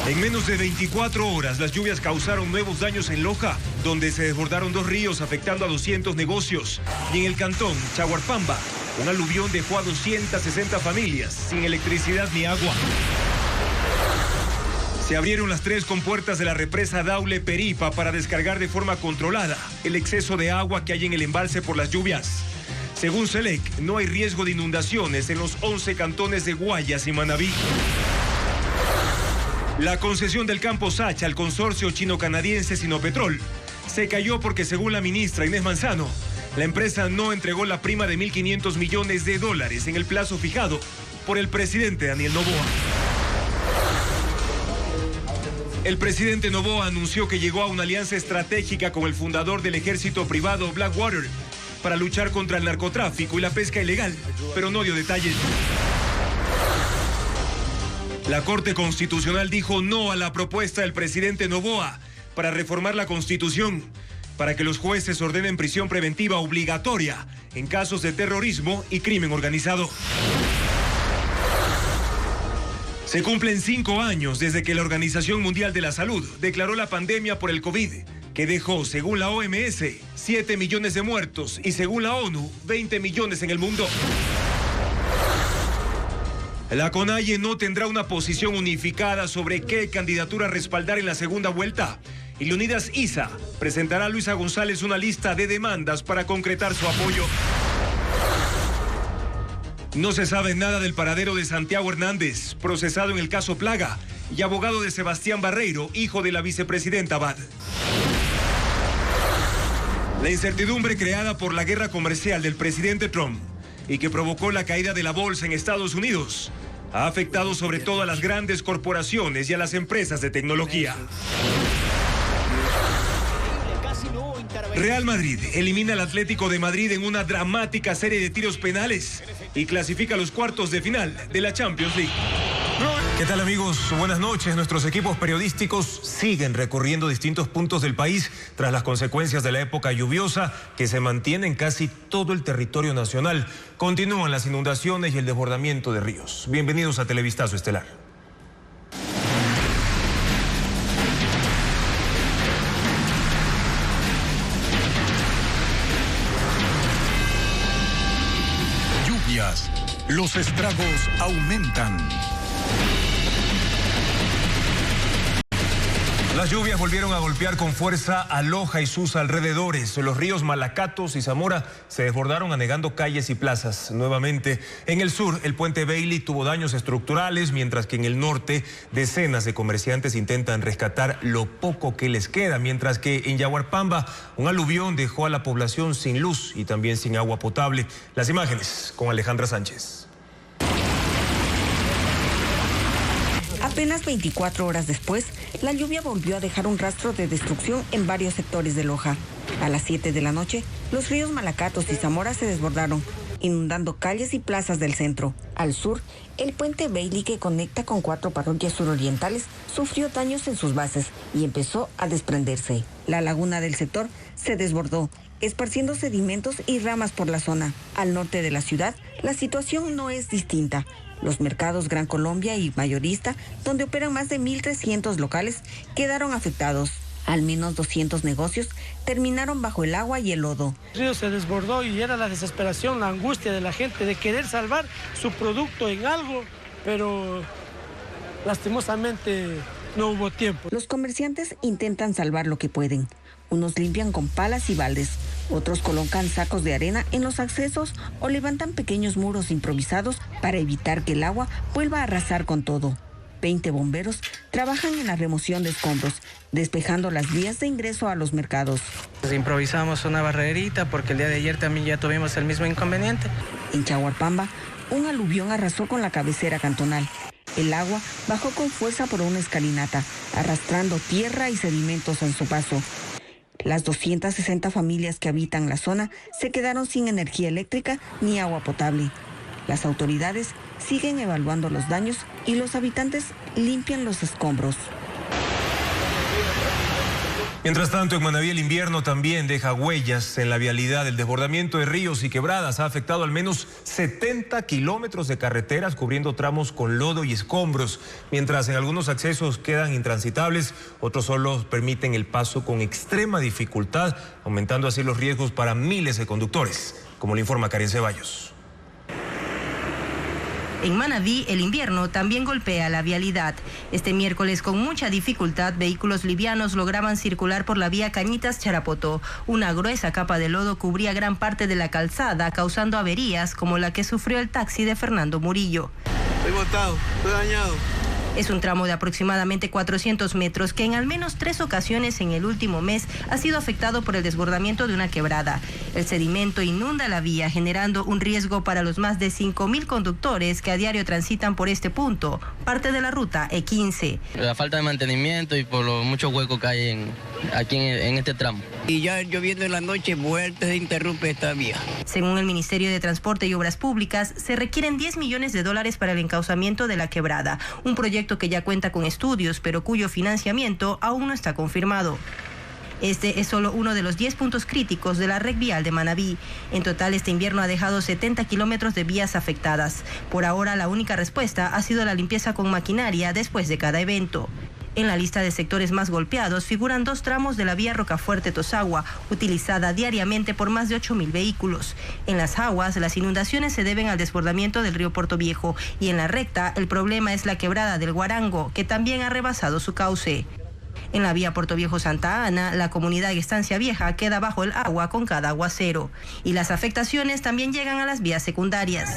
En menos de 24 horas, las lluvias causaron nuevos daños en Loja, donde se desbordaron 2 ríos afectando a 200 negocios. Y en el cantón Chaguarpamba, un aluvión dejó a 260 familias sin electricidad ni agua. Se abrieron las 3 compuertas de la represa Daule-Peripa para descargar de forma controlada el exceso de agua que hay en el embalse por las lluvias. Según Selec, no hay riesgo de inundaciones en los 11 cantones de Guayas y Manabí. La concesión del campo Sacha al consorcio chino-canadiense Sinopetrol se cayó porque, según la ministra Inés Manzano, la empresa no entregó la prima de $1.500 millones en el plazo fijado por el presidente Daniel Noboa. El presidente Noboa anunció que llegó a una alianza estratégica con el fundador del ejército privado Blackwater para luchar contra el narcotráfico y la pesca ilegal, pero no dio detalles. La Corte Constitucional dijo no a la propuesta del presidente Noboa para reformar la Constitución, para que los jueces ordenen prisión preventiva obligatoria en casos de terrorismo y crimen organizado. Se cumplen 5 años desde que la Organización Mundial de la Salud declaró la pandemia por el COVID, que dejó, según la OMS, 7 millones de muertos y, según la ONU, 20 millones en el mundo. La CONAIE no tendrá una posición unificada sobre qué candidatura respaldar en la segunda vuelta. Y Leonidas Issa presentará a Luisa González una lista de demandas para concretar su apoyo. No se sabe nada del paradero de Santiago Hernández, procesado en el caso Plaga, y abogado de Sebastián Barreiro, hijo de la vicepresidenta Abad. La incertidumbre creada por la guerra comercial del presidente Trump y que provocó la caída de la bolsa en Estados Unidos ha afectado sobre todo a las grandes corporaciones y a las empresas de tecnología. Real Madrid elimina al Atlético de Madrid en una dramática serie de tiros penales y clasifica a los cuartos de final de la Champions League. ¿Qué tal, amigos? Buenas noches. Nuestros equipos periodísticos siguen recorriendo distintos puntos del país tras las consecuencias de la época lluviosa que se mantiene en casi todo el territorio nacional. Continúan las inundaciones y el desbordamiento de ríos. Bienvenidos a Televistazo Estelar. Lluvias. Los estragos aumentan. Las lluvias volvieron a golpear con fuerza a Loja y sus alrededores. Los ríos Malacatos y Zamora se desbordaron anegando calles y plazas. Nuevamente, en el sur, el puente Bailey tuvo daños estructurales, mientras que en el norte, decenas de comerciantes intentan rescatar lo poco que les queda, mientras que en Yaguarpamba, un aluvión dejó a la población sin luz y también sin agua potable. Las imágenes con Alejandra Sánchez. Apenas 24 horas después, la lluvia volvió a dejar un rastro de destrucción en varios sectores de Loja. A las 7 de la noche, los ríos Malacatos y Zamora se desbordaron, inundando calles y plazas del centro. Al sur, el puente Bailey, que conecta con 4 parroquias surorientales, sufrió daños en sus bases y empezó a desprenderse. La laguna del sector se desbordó, esparciendo sedimentos y ramas por la zona. Al norte de la ciudad, la situación no es distinta. Los mercados Gran Colombia y Mayorista, donde operan más de 1.300 locales, quedaron afectados. Al menos 200 negocios terminaron bajo el agua y el lodo. El río se desbordó y era la desesperación, la angustia de la gente de querer salvar su producto en algo, pero lastimosamente no hubo tiempo. Los comerciantes intentan salvar lo que pueden. Unos limpian con palas y baldes, otros colocan sacos de arena en los accesos o levantan pequeños muros improvisados para evitar que el agua vuelva a arrasar con todo. 20 bomberos trabajan en la remoción de escombros, despejando las vías de ingreso a los mercados. Improvisamos una barrerita porque el día de ayer también ya tuvimos el mismo inconveniente. En Chaguarpamba, un aluvión arrasó con la cabecera cantonal. El agua bajó con fuerza por una escalinata, arrastrando tierra y sedimentos en su paso. Las 260 familias que habitan la zona se quedaron sin energía eléctrica ni agua potable. Las autoridades siguen evaluando los daños y los habitantes limpian los escombros. Mientras tanto, en Manabí el invierno también deja huellas en la vialidad. El desbordamiento de ríos y quebradas ha afectado al menos 70 kilómetros de carreteras, cubriendo tramos con lodo y escombros. Mientras en algunos accesos quedan intransitables, otros solo permiten el paso con extrema dificultad, aumentando así los riesgos para miles de conductores, como le informa Karen Ceballos. En Manabí, el invierno también golpea la vialidad. Este miércoles, con mucha dificultad, vehículos livianos lograban circular por la vía Cañitas-Charapotó. Una gruesa capa de lodo cubría gran parte de la calzada, causando averías como la que sufrió el taxi de Fernando Murillo. Estoy botado, estoy dañado. Es un tramo de aproximadamente 400 metros que en al menos 3 ocasiones en el último mes ha sido afectado por el desbordamiento de una quebrada. El sedimento inunda la vía, generando un riesgo para los más de 5.000 conductores que a diario transitan por este punto, parte de la ruta E15. La falta de mantenimiento y por los muchos huecos que hay aquí en este tramo. Y ya lloviendo en la noche, vuelta se interrumpe esta vía. Según el Ministerio de Transporte y Obras Públicas, se requieren $10 millones para el encauzamiento de la quebrada, un proyecto que ya cuenta con estudios, pero cuyo financiamiento aún no está confirmado. Este es solo uno de los 10 puntos críticos de la red vial de Manabí. En total, este invierno ha dejado 70 kilómetros de vías afectadas. Por ahora, la única respuesta ha sido la limpieza con maquinaria después de cada evento. En la lista de sectores más golpeados figuran 2 tramos de la vía Rocafuerte-Tosagua, utilizada diariamente por más de 8.000 vehículos. En las aguas, las inundaciones se deben al desbordamiento del río Puerto Viejo, y en la recta, el problema es la quebrada del Guarango, que también ha rebasado su cauce. En la vía Puerto Viejo-Santa Ana, la comunidad de Estancia Vieja queda bajo el agua con cada aguacero. Y las afectaciones también llegan a las vías secundarias.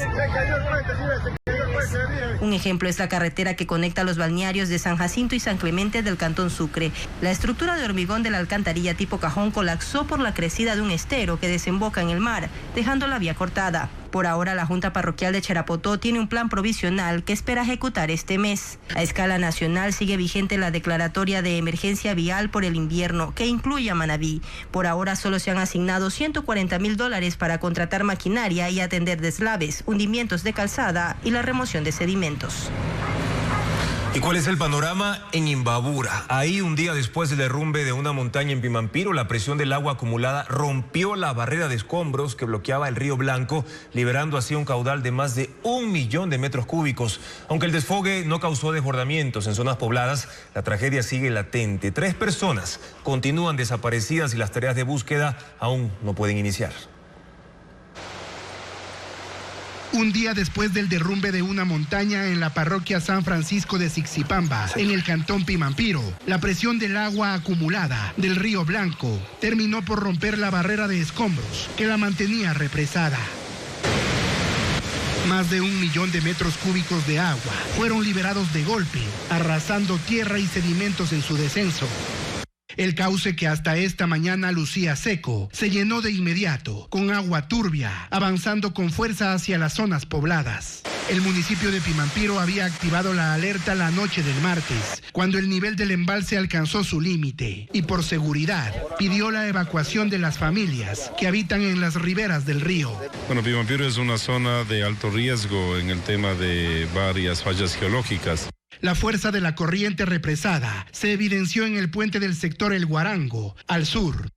Un ejemplo es la carretera que conecta los balnearios de San Jacinto y San Clemente del Cantón Sucre. La estructura de hormigón de la alcantarilla tipo cajón colapsó por la crecida de un estero que desemboca en el mar, dejando la vía cortada. Por ahora, la Junta Parroquial de Charapotó tiene un plan provisional que espera ejecutar este mes. A escala nacional sigue vigente la declaratoria de emergencia vial por el invierno, que incluye a Manabí. Por ahora solo se han asignado $140.000 para contratar maquinaria y atender deslaves, hundimientos de calzada y la remoción de sedimentos. ¿Y cuál es el panorama en Imbabura? Ahí, un día después del derrumbe de una montaña en Pimampiro, la presión del agua acumulada rompió la barrera de escombros que bloqueaba el río Blanco, liberando así un caudal de más de 1 millón de metros cúbicos. Aunque el desfogue no causó desbordamientos en zonas pobladas, la tragedia sigue latente. 3 personas continúan desaparecidas y las tareas de búsqueda aún no pueden iniciar. Un día después del derrumbe de una montaña en la parroquia San Francisco de Sixipamba, en el cantón Pimampiro, la presión del agua acumulada del río Blanco terminó por romper la barrera de escombros que la mantenía represada. Más de 1 millón de metros cúbicos de agua fueron liberados de golpe, arrasando tierra y sedimentos en su descenso. El cauce, que hasta esta mañana lucía seco, se llenó de inmediato con agua turbia, avanzando con fuerza hacia las zonas pobladas. El municipio de Pimampiro había activado la alerta la noche del martes, cuando el nivel del embalse alcanzó su límite, y por seguridad pidió la evacuación de las familias que habitan en las riberas del río. Bueno, Pimampiro es una zona de alto riesgo en el tema de varias fallas geológicas. La fuerza de la corriente represada se evidenció en el puente del sector El Guarango, al sur,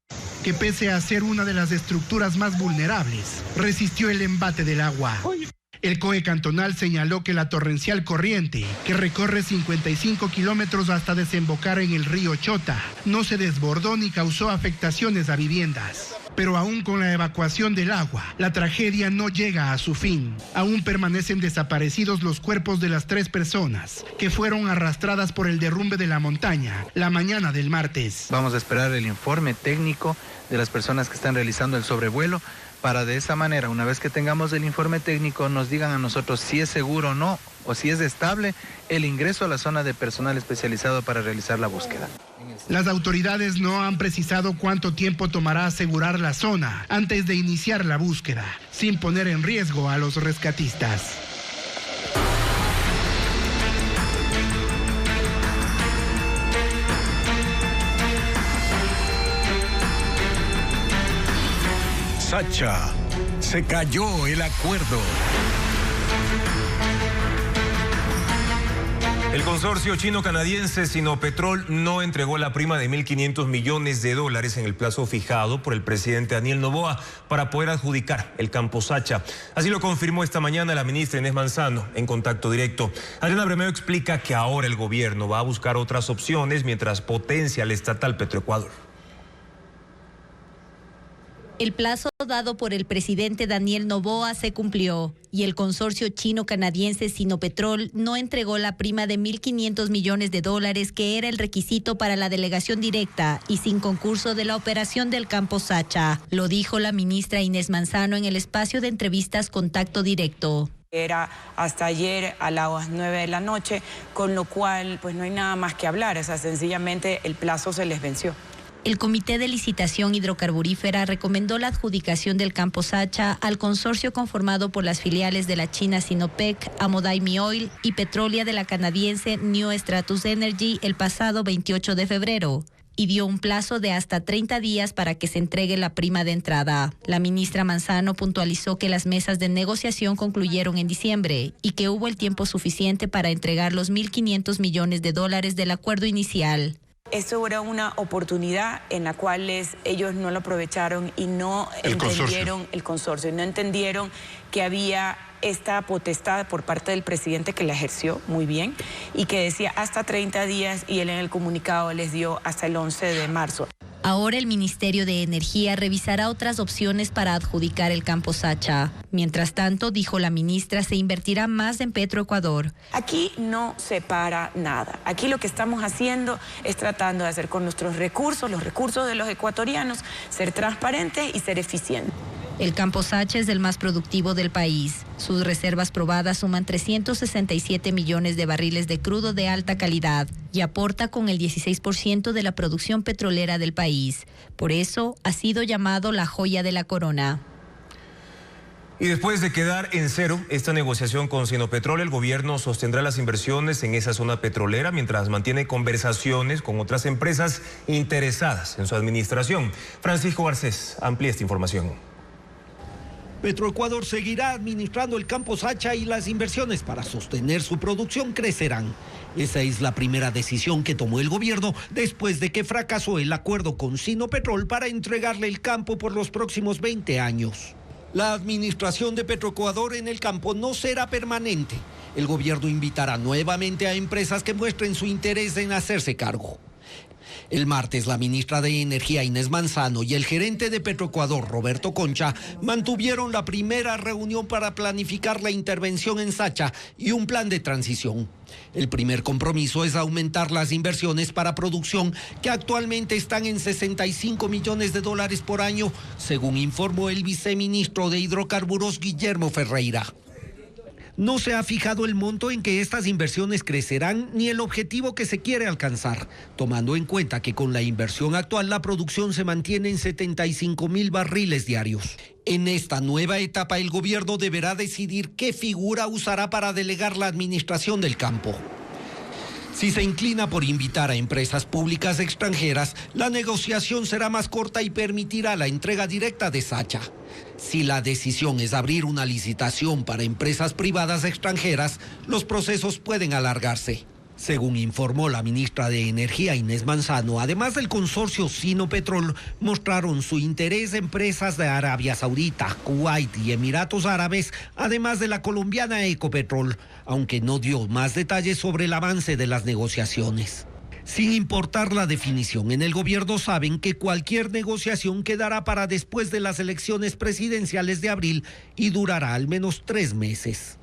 que pese a ser una de las estructuras más vulnerables, resistió el embate del agua. El COE cantonal señaló que la torrencial corriente, que recorre 55 kilómetros hasta desembocar en el río Chota, no se desbordó ni causó afectaciones a viviendas. Pero aún con la evacuación del agua, la tragedia no llega a su fin. Aún permanecen desaparecidos los cuerpos de las 3 personas que fueron arrastradas por el derrumbe de la montaña la mañana del martes. Vamos a esperar el informe técnico de las personas que están realizando el sobrevuelo, para de esa manera, una vez que tengamos el informe técnico, nos digan a nosotros si es seguro o no, o si es estable el ingreso a la zona de personal especializado para realizar la búsqueda. Las autoridades no han precisado cuánto tiempo tomará asegurar la zona antes de iniciar la búsqueda, sin poner en riesgo a los rescatistas. Sacha, se cayó el acuerdo. El consorcio chino-canadiense Sinopetrol no entregó la prima de $1.500 millones en el plazo fijado por el presidente Daniel Noboa para poder adjudicar el campo Sacha. Así lo confirmó esta mañana la ministra Inés Manzano en Contacto Directo. Adriana Bremeo explica que ahora el gobierno va a buscar otras opciones mientras potencia al estatal Petroecuador. El plazo dado por el presidente Daniel Noboa se cumplió y el consorcio chino-canadiense Sinopetrol no entregó la prima de $1.500 millones que era el requisito para la delegación directa y sin concurso de la operación del campo Sacha. Lo dijo la ministra Inés Manzano en el espacio de entrevistas Contacto Directo. Era hasta ayer a las 9 de la noche, con lo cual pues no hay nada más que hablar, o sea, sencillamente el plazo se les venció. El Comité de Licitación Hidrocarburífera recomendó la adjudicación del campo Sacha al consorcio conformado por las filiales de la China Sinopec, Amodaimi Oil y Petrolia de la canadiense New Stratus Energy el pasado 28 de febrero. Y dio un plazo de hasta 30 días para que se entregue la prima de entrada. La ministra Manzano puntualizó que las mesas de negociación concluyeron en diciembre y que hubo el tiempo suficiente para entregar los $1.500 millones del acuerdo inicial. Esto era una oportunidad en la cual ellos no lo aprovecharon y no entendieron el consorcio, no entendieron que había esta potestad por parte del presidente que la ejerció muy bien y que decía hasta 30 días y él en el comunicado les dio hasta el 11 de marzo. Ahora el Ministerio de Energía revisará otras opciones para adjudicar el campo Sacha. Mientras tanto, dijo la ministra, se invertirá más en Petroecuador. Aquí no se para nada. Aquí lo que estamos haciendo es tratando de hacer con nuestros recursos, los recursos de los ecuatorianos, ser transparentes y ser eficientes. El campo Sacha es el más productivo del país. Sus reservas probadas suman 367 millones de barriles de crudo de alta calidad y aporta con el 16% de la producción petrolera del país. Por eso ha sido llamado la joya de la corona. Y después de quedar en cero esta negociación con Sinopetrol, el gobierno sostendrá las inversiones en esa zona petrolera mientras mantiene conversaciones con otras empresas interesadas en su administración. Francisco Garcés amplía esta información. Petroecuador seguirá administrando el campo Sacha y las inversiones para sostener su producción crecerán. Esa es la primera decisión que tomó el gobierno después de que fracasó el acuerdo con Sinopetrol para entregarle el campo por los próximos 20 años. La administración de Petroecuador en el campo no será permanente. El gobierno invitará nuevamente a empresas que muestren su interés en hacerse cargo. El martes, la ministra de Energía Inés Manzano y el gerente de Petroecuador, Roberto Concha, mantuvieron la primera reunión para planificar la intervención en Sacha y un plan de transición. El primer compromiso es aumentar las inversiones para producción, que actualmente están en $65 millones por año, según informó el viceministro de Hidrocarburos, Guillermo Ferreira. No se ha fijado el monto en que estas inversiones crecerán ni el objetivo que se quiere alcanzar, tomando en cuenta que con la inversión actual la producción se mantiene en 75,000 barriles diarios. En esta nueva etapa el gobierno deberá decidir qué figura usará para delegar la administración del campo. Si se inclina por invitar a empresas públicas extranjeras, la negociación será más corta y permitirá la entrega directa de Sacha. Si la decisión es abrir una licitación para empresas privadas extranjeras, los procesos pueden alargarse. Según informó la ministra de Energía Inés Manzano, además del consorcio Sinopetrol, mostraron su interés empresas de Arabia Saudita, Kuwait y Emiratos Árabes, además de la colombiana Ecopetrol, aunque no dio más detalles sobre el avance de las negociaciones. Sin importar la definición, en el gobierno saben que cualquier negociación quedará para después de las elecciones presidenciales de abril y durará al menos 3 meses.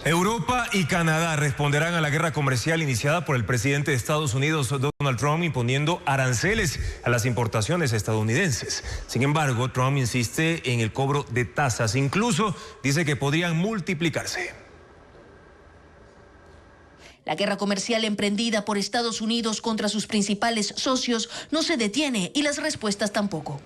Europa y Canadá responderán a la guerra comercial iniciada por el presidente de Estados Unidos, Donald Trump, imponiendo aranceles a las importaciones estadounidenses. Sin embargo, Trump insiste en el cobro de tasas, incluso dice que podrían multiplicarse. La guerra comercial emprendida por Estados Unidos contra sus principales socios no se detiene y las respuestas tampoco.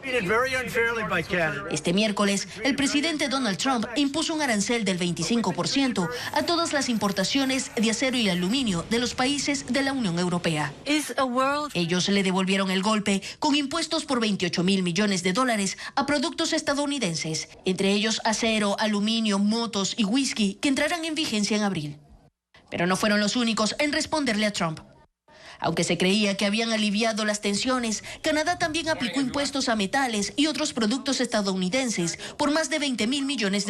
Este miércoles, el presidente Donald Trump impuso un arancel del 25% a todas las importaciones de acero y aluminio de los países de la Unión Europea. Ellos le devolvieron el golpe con impuestos por $28,000 millones a productos estadounidenses, entre ellos acero, aluminio, motos y whisky, que entrarán en vigencia en abril. Pero no fueron los únicos en responderle a Trump. Aunque se creía que habían aliviado las tensiones, Canadá también aplicó impuestos a metales y otros productos estadounidenses por más de $20,000 millones.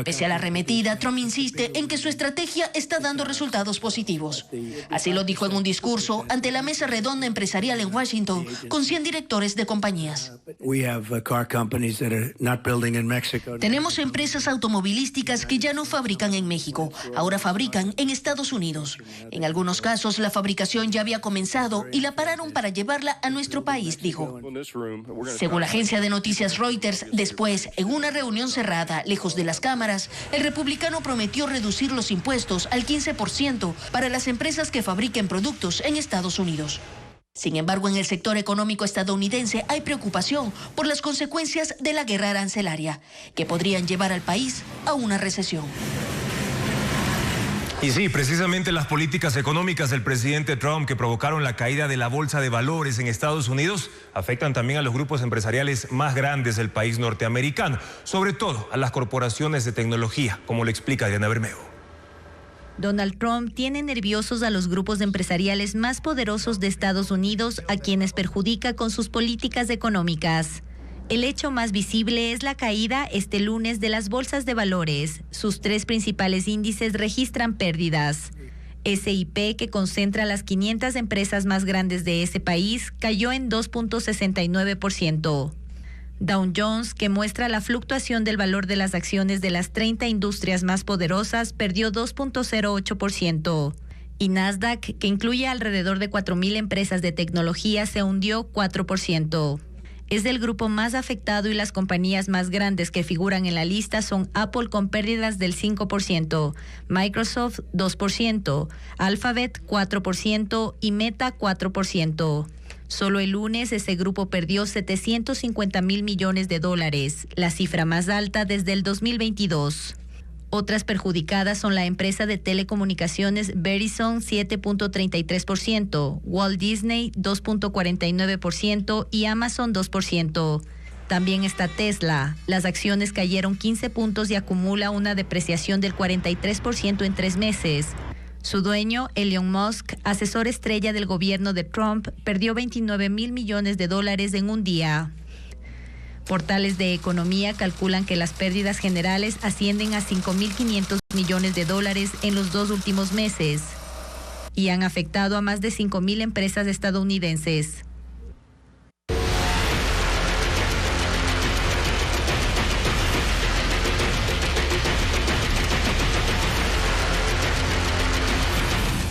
Pese a la arremetida, Trump insiste en que su estrategia está dando resultados positivos. Así lo dijo en un discurso ante la mesa redonda empresarial en Washington con 100 directores de compañías. Tenemos empresas automovilísticas que ya no fabrican en México, ahora fabrican en Estados Unidos. En algunos casos, la fabricación ya había comenzado y la pararon para llevarla a nuestro país, dijo. Según la agencia de noticias Reuters, después, en una reunión cerrada, lejos de las cámaras, el republicano prometió reducir los impuestos al 15% para las empresas que fabriquen productos en Estados Unidos. Sin embargo, en el sector económico estadounidense hay preocupación por las consecuencias de la guerra arancelaria, que podrían llevar al país a una recesión. Y sí, precisamente las políticas económicas del presidente Trump que provocaron la caída de la bolsa de valores en Estados Unidos afectan también a los grupos empresariales más grandes del país norteamericano, sobre todo a las corporaciones de tecnología, como lo explica Diana Bermeo. Donald Trump tiene nerviosos a los grupos empresariales más poderosos de Estados Unidos, a quienes perjudica con sus políticas económicas. El hecho más visible es la caída este lunes de las bolsas de valores. Sus 3 principales índices registran pérdidas. S&P, que concentra las 500 empresas más grandes de ese país, cayó en 2.69%. Dow Jones, que muestra la fluctuación del valor de las acciones de las 30 industrias más poderosas, perdió 2.08%. Y Nasdaq, que incluye alrededor de 4.000 empresas de tecnología, se hundió 4%. Es el grupo más afectado y las compañías más grandes que figuran en la lista son Apple con pérdidas del 5%, Microsoft 2%, Alphabet 4% y Meta 4%. Solo el lunes ese grupo perdió $750,000 millones, la cifra más alta desde el 2022. Otras perjudicadas son la empresa de telecomunicaciones Verizon 7.33%, Walt Disney 2.49% y Amazon 2%. También está Tesla. Las acciones cayeron 15 puntos y acumula una depreciación del 43% en 3 meses. Su dueño, Elon Musk, asesor estrella del gobierno de Trump, perdió $29,000 millones en un día. Portales de economía calculan que las pérdidas generales ascienden a $5,500 millones en los 2 últimos meses y han afectado a más de 5,000 empresas estadounidenses.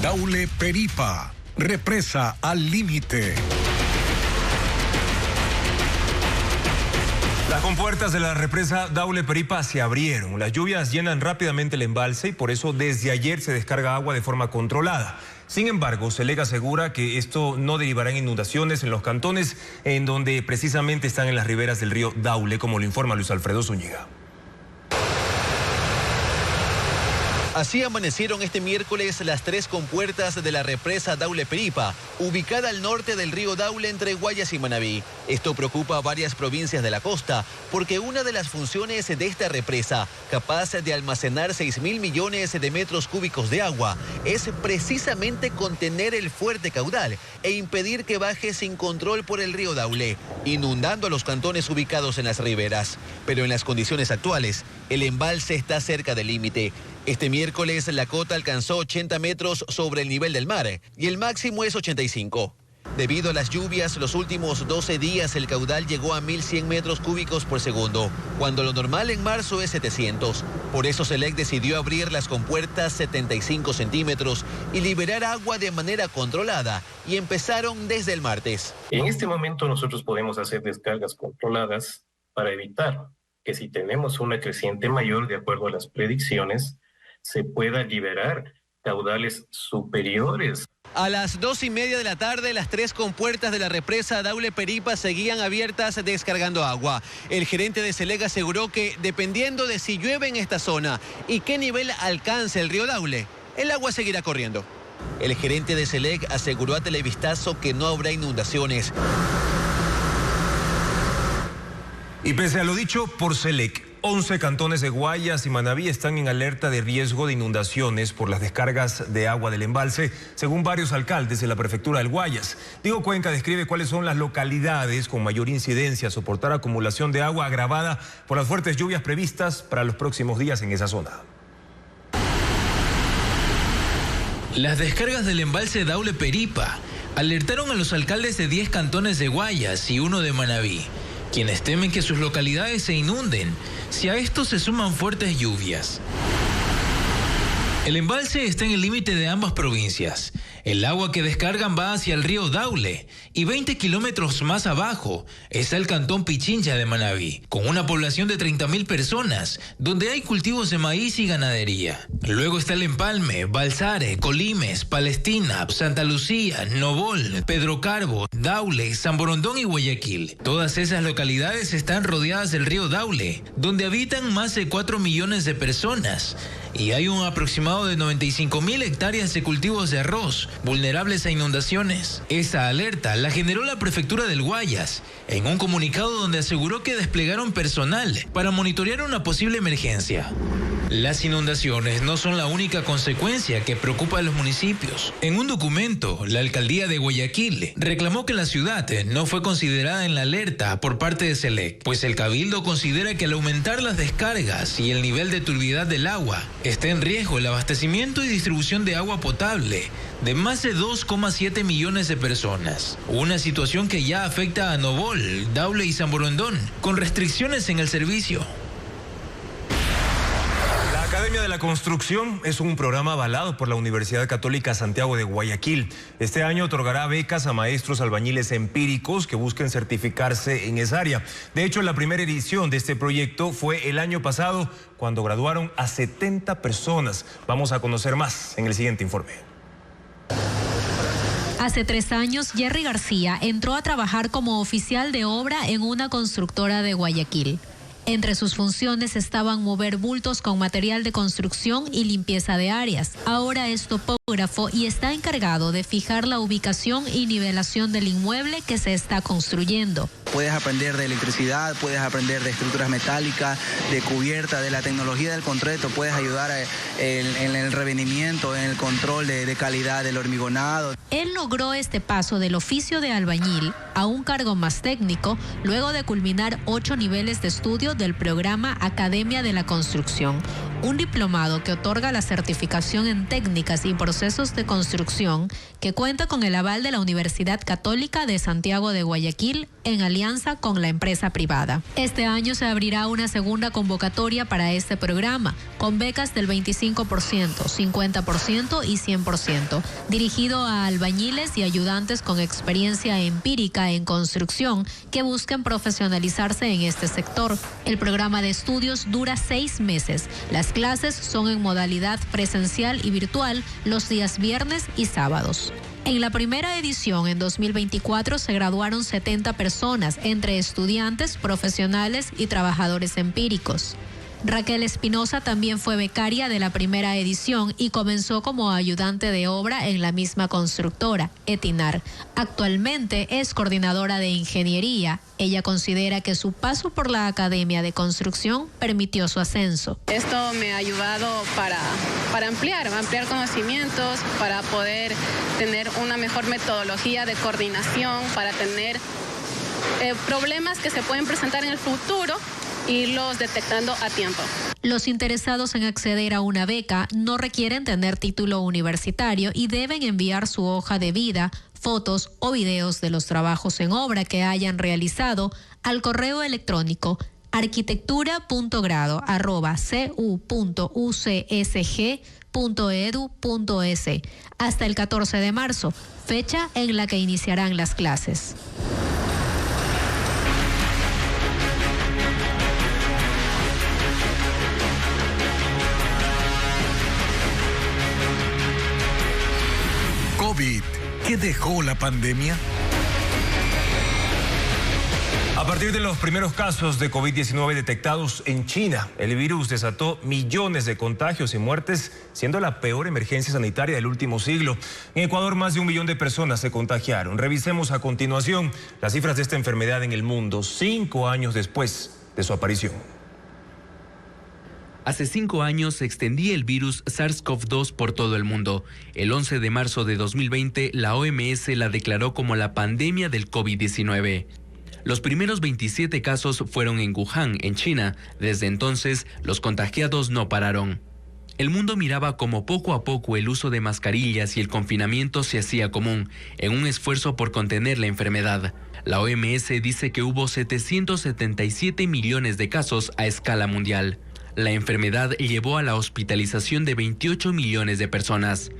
Daule Peripa, represa al límite. Las compuertas de la represa Daule Peripa se abrieron. Las lluvias llenan rápidamente el embalse y por eso desde ayer se descarga agua de forma controlada. Sin embargo, SELEC asegura que esto no derivará en inundaciones en los cantones en donde precisamente están en las riberas del río Daule, como lo informa Luis Alfredo Zúñiga. Así amanecieron este miércoles las 3 compuertas de la represa Daule Peripa, ubicada al norte del río Daule entre Guayas y Manabí. Esto preocupa a varias provincias de la costa, porque una de las funciones de esta represa, capaz de almacenar 6.000 millones de metros cúbicos de agua, es precisamente contener el fuerte caudal e impedir que baje sin control por el río Daule, inundando a los cantones ubicados en las riberas. Pero en las condiciones actuales, el embalse está cerca del límite. Este miércoles la cota alcanzó 80 metros sobre el nivel del mar y el máximo es 85. Debido a las lluvias, los últimos 12 días el caudal llegó a 1.100 metros cúbicos por segundo, cuando lo normal en marzo es 700. Por eso SELEC decidió abrir las compuertas 75 centímetros y liberar agua de manera controlada, y empezaron desde el martes. En este momento nosotros podemos hacer descargas controladas para evitar que si tenemos una creciente mayor, de acuerdo a las predicciones, se pueda liberar caudales superiores. A las 2:30 de la tarde, las 3 compuertas de la represa Daule Peripa seguían abiertas descargando agua. El gerente de SELEC aseguró que, dependiendo de si llueve en esta zona y qué nivel alcance el río Daule, el agua seguirá corriendo. El gerente de SELEC aseguró a Televistazo que no habrá inundaciones. Y pese a lo dicho por SELEC, 11 cantones de Guayas y Manabí están en alerta de riesgo de inundaciones por las descargas de agua del embalse, según varios alcaldes de la prefectura del Guayas. Diego Cuenca describe cuáles son las localidades con mayor incidencia a soportar acumulación de agua agravada por las fuertes lluvias previstas para los próximos días en esa zona. Las descargas del embalse Daule Peripa alertaron a los alcaldes de 10 cantones de Guayas y 1 de Manabí, quienes temen que sus localidades se inunden si a esto se suman fuertes lluvias. El embalse está en el límite de ambas provincias. El agua que descargan va hacia el río Daule y 20 kilómetros más abajo está el cantón Pichincha de Manabí, con una población de 30.000 personas, donde hay cultivos de maíz y ganadería. Luego está el Empalme, Balsare, Colimes, Palestina, Santa Lucía, Novol, Pedro Carbo, Daule, San Borondón y Guayaquil. Todas esas localidades están rodeadas del río Daule, donde habitan más de 4 millones de personas. Y hay un aproximado de 95.000 hectáreas de cultivos de arroz, vulnerables a inundaciones. Esa alerta la generó la prefectura del Guayas, en un comunicado donde aseguró que desplegaron personal para monitorear una posible emergencia. Las inundaciones no son la única consecuencia que preocupa a los municipios. En un documento, la alcaldía de Guayaquil reclamó que la ciudad no fue considerada en la alerta por parte de SELEC, pues el cabildo considera que al aumentar las descargas y el nivel de turbiedad del agua, está en riesgo el abastecimiento y distribución de agua potable de más de 2,7 millones de personas. Una situación que ya afecta a Novol, Daule y San Borondón, con restricciones en el servicio. La Academia de la Construcción es un programa avalado por la Universidad Católica Santiago de Guayaquil. Este año otorgará becas a maestros albañiles empíricos que busquen certificarse en esa área. De hecho, la primera edición de este proyecto fue el año pasado, cuando graduaron a 70 personas. Vamos a conocer más en el siguiente informe. Hace 3 años, Jerry García entró a trabajar como oficial de obra en una constructora de Guayaquil. Entre sus funciones estaban mover bultos con material de construcción y limpieza de áreas. Ahora es topógrafo y está encargado de fijar la ubicación y nivelación del inmueble que se está construyendo. Puedes aprender de electricidad, puedes aprender de estructuras metálicas, de cubierta, de la tecnología del concreto, puedes ayudar en el revenimiento, en el control de calidad del hormigonado. Él logró este paso del oficio de albañil a un cargo más técnico luego de culminar 8 niveles de estudio del programa Academia de la Construcción, un diplomado que otorga la certificación en técnicas y procesos de construcción que cuenta con el aval de la Universidad Católica de Santiago de Guayaquil en alianza con la empresa privada. Este año se abrirá una segunda convocatoria para este programa, con becas del 25%, 50% y 100%, dirigido a albañiles y ayudantes con experiencia empírica en construcción que busquen profesionalizarse en este sector. El programa de estudios dura 6 meses. Las clases son en modalidad presencial y virtual los días viernes y sábados. En la primera edición, en 2024, se graduaron 70 personas, entre estudiantes, profesionales y trabajadores empíricos. Raquel Espinosa también fue becaria de la primera edición y comenzó como ayudante de obra en la misma constructora, Etinar. Actualmente es coordinadora de ingeniería. Ella considera que su paso por la Academia de Construcción permitió su ascenso. Esto me ha ayudado para ampliar conocimientos, para poder tener una mejor metodología de coordinación, para tener problemas que se pueden presentar en el futuro, irlos detectando a tiempo. Los interesados en acceder a una beca no requieren tener título universitario y deben enviar su hoja de vida, fotos o videos de los trabajos en obra que hayan realizado al correo electrónico arquitectura.grado@cu.ucsg.edu.es hasta el 14 de marzo, fecha en la que iniciarán las clases. COVID, ¿qué dejó la pandemia? A partir de los primeros casos de COVID-19 detectados en China, el virus desató millones de contagios y muertes, siendo la peor emergencia sanitaria del último siglo. En Ecuador, más de 1 millón de personas se contagiaron. Revisemos a continuación las cifras de esta enfermedad en el mundo, 5 años después de su aparición. Hace 5 años se extendía el virus SARS-CoV-2 por todo el mundo. El 11 de marzo de 2020, la OMS la declaró como la pandemia del COVID-19. Los primeros 27 casos fueron en Wuhan, en China. Desde entonces, los contagiados no pararon. El mundo miraba como poco a poco el uso de mascarillas y el confinamiento se hacía común, en un esfuerzo por contener la enfermedad. La OMS dice que hubo 777 millones de casos a escala mundial. La enfermedad llevó a la hospitalización de 28 millones de personas.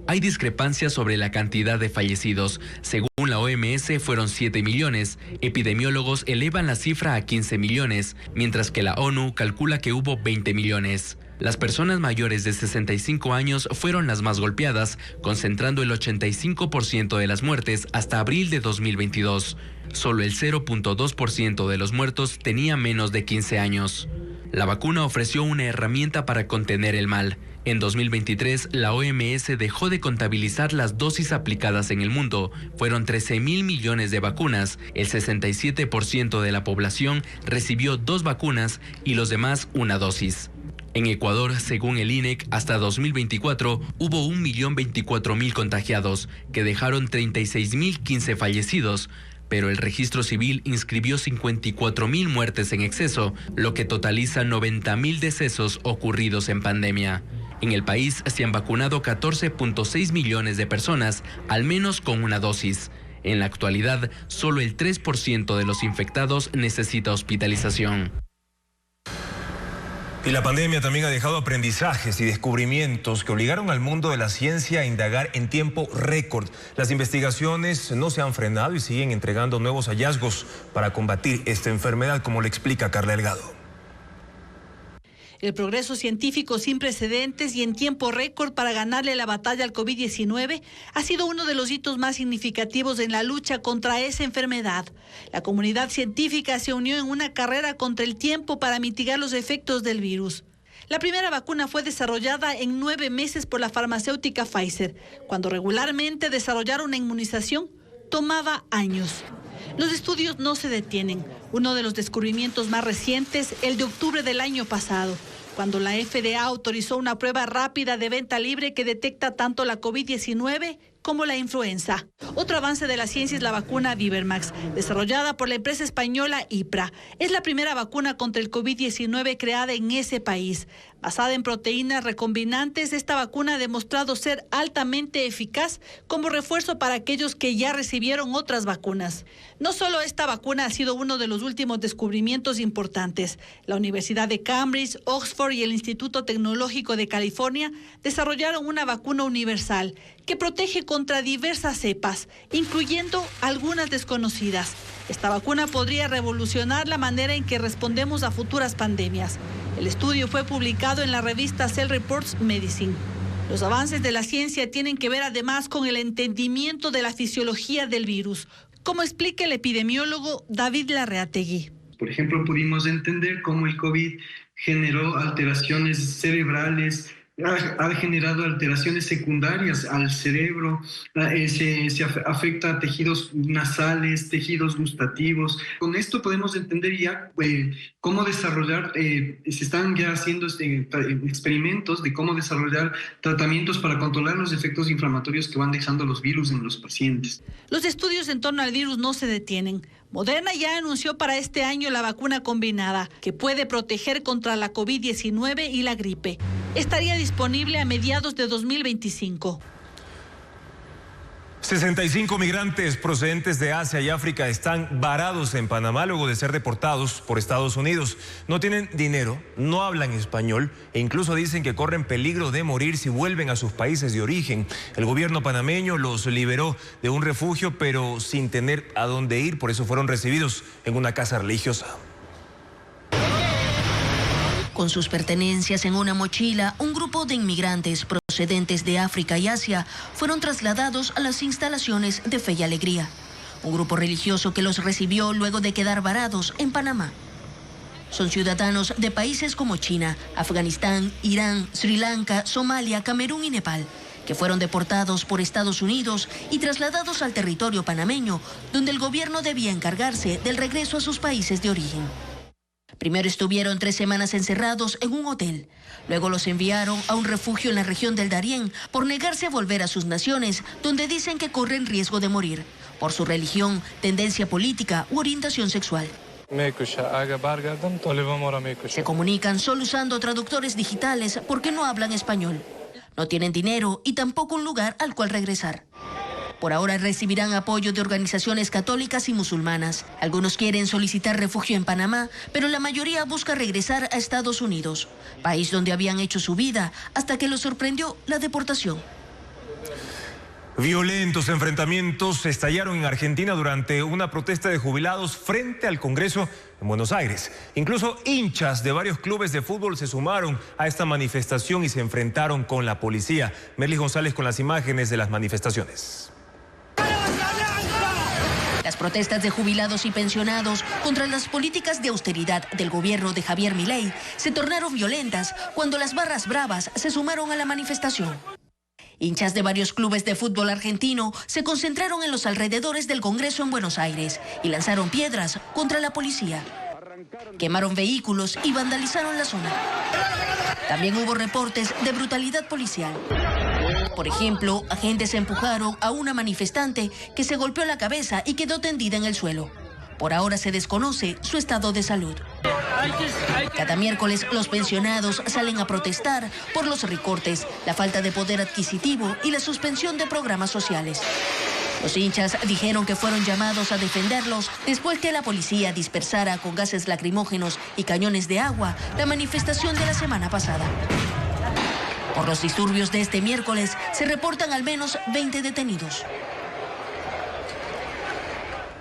Hay discrepancias sobre la cantidad de fallecidos. Según la OMS, fueron 7 millones. Epidemiólogos elevan la cifra a 15 millones, mientras que la ONU calcula que hubo 20 millones. Las personas mayores de 65 años fueron las más golpeadas, concentrando el 85% de las muertes hasta abril de 2022. Solo el 0.2% de los muertos tenía menos de 15 años. La vacuna ofreció una herramienta para contener el mal. En 2023, la OMS dejó de contabilizar las dosis aplicadas en el mundo. Fueron 13.000 millones de vacunas. El 67% de la población recibió 2 vacunas y los demás una dosis. En Ecuador, según el INEC, hasta 2024 hubo 1.024.000 contagiados, que dejaron 36.015 fallecidos. Pero el registro civil inscribió 54.000 muertes en exceso, lo que totaliza 90.000 decesos ocurridos en pandemia. En el país se han vacunado 14.6 millones de personas, al menos con una dosis. En la actualidad, solo el 3% de los infectados necesita hospitalización. Y la pandemia también ha dejado aprendizajes y descubrimientos que obligaron al mundo de la ciencia a indagar en tiempo récord. Las investigaciones no se han frenado y siguen entregando nuevos hallazgos para combatir esta enfermedad, como le explica Carla Delgado. El progreso científico sin precedentes y en tiempo récord para ganarle la batalla al COVID-19 ha sido uno de los hitos más significativos en la lucha contra esa enfermedad. La comunidad científica se unió en una carrera contra el tiempo para mitigar los efectos del virus. La primera vacuna fue desarrollada en 9 meses por la farmacéutica Pfizer, cuando regularmente desarrollar una inmunización tomaba años. Los estudios no se detienen. Uno de los descubrimientos más recientes, el de octubre del año pasado, cuando la FDA autorizó una prueba rápida de venta libre que detecta tanto la COVID-19 como la influenza. Otro avance de la ciencia es la vacuna Vivermax, desarrollada por la empresa española IPRA. Es la primera vacuna contra el COVID-19 creada en ese país. Basada en proteínas recombinantes, esta vacuna ha demostrado ser altamente eficaz como refuerzo para aquellos que ya recibieron otras vacunas. No solo esta vacuna ha sido uno de los últimos descubrimientos importantes. La Universidad de Cambridge, Oxford y el Instituto Tecnológico de California desarrollaron una vacuna universal que protege contra diversas cepas, incluyendo algunas desconocidas. Esta vacuna podría revolucionar la manera en que respondemos a futuras pandemias. El estudio fue publicado en la revista Cell Reports Medicine. Los avances de la ciencia tienen que ver además con el entendimiento de la fisiología del virus, como explica el epidemiólogo David Larreategui. Por ejemplo, pudimos entender cómo el COVID generó alteraciones cerebrales, ha generado alteraciones secundarias al cerebro, se afecta a tejidos nasales, tejidos gustativos. Con esto podemos entender ya cómo desarrollar, se están ya haciendo experimentos de cómo desarrollar tratamientos para controlar los efectos inflamatorios que van dejando los virus en los pacientes. Los estudios en torno al virus no se detienen. Moderna ya anunció para este año la vacuna combinada, que puede proteger contra la COVID-19 y la gripe. Estaría disponible a mediados de 2025. 65 migrantes procedentes de Asia y África están varados en Panamá luego de ser deportados por Estados Unidos. No tienen dinero, no hablan español e incluso dicen que corren peligro de morir si vuelven a sus países de origen. El gobierno panameño los liberó de un refugio, pero sin tener a dónde ir, por eso fueron recibidos en una casa religiosa. Con sus pertenencias en una mochila, un grupo de inmigrantes procedentes de África y Asia fueron trasladados a las instalaciones de Fe y Alegría, un grupo religioso que los recibió luego de quedar varados en Panamá. Son ciudadanos de países como China, Afganistán, Irán, Sri Lanka, Somalia, Camerún y Nepal, que fueron deportados por Estados Unidos y trasladados al territorio panameño, donde el gobierno debía encargarse del regreso a sus países de origen. Primero estuvieron 3 semanas encerrados en un hotel. Luego los enviaron a un refugio en la región del Darién por negarse a volver a sus naciones, donde dicen que corren riesgo de morir por su religión, tendencia política u orientación sexual. Se comunican solo usando traductores digitales porque no hablan español. No tienen dinero y tampoco un lugar al cual regresar. Por ahora recibirán apoyo de organizaciones católicas y musulmanas. Algunos quieren solicitar refugio en Panamá, pero la mayoría busca regresar a Estados Unidos, país donde habían hecho su vida hasta que los sorprendió la deportación. Violentos enfrentamientos estallaron en Argentina durante una protesta de jubilados frente al Congreso en Buenos Aires. Incluso hinchas de varios clubes de fútbol se sumaron a esta manifestación y se enfrentaron con la policía. Merlis González con las imágenes de las manifestaciones. Las protestas de jubilados y pensionados contra las políticas de austeridad del gobierno de Javier Milei se tornaron violentas cuando las barras bravas se sumaron a la manifestación. Hinchas de varios clubes de fútbol argentino se concentraron en los alrededores del Congreso en Buenos Aires y lanzaron piedras contra la policía. Quemaron vehículos y vandalizaron la zona. También hubo reportes de brutalidad policial. Por ejemplo, agentes empujaron a una manifestante que se golpeó la cabeza y quedó tendida en el suelo. Por ahora se desconoce su estado de salud. Cada miércoles los pensionados salen a protestar por los recortes, la falta de poder adquisitivo y la suspensión de programas sociales. Los hinchas dijeron que fueron llamados a defenderlos después que la policía dispersara con gases lacrimógenos y cañones de agua la manifestación de la semana pasada. Por los disturbios de este miércoles se reportan al menos 20 detenidos.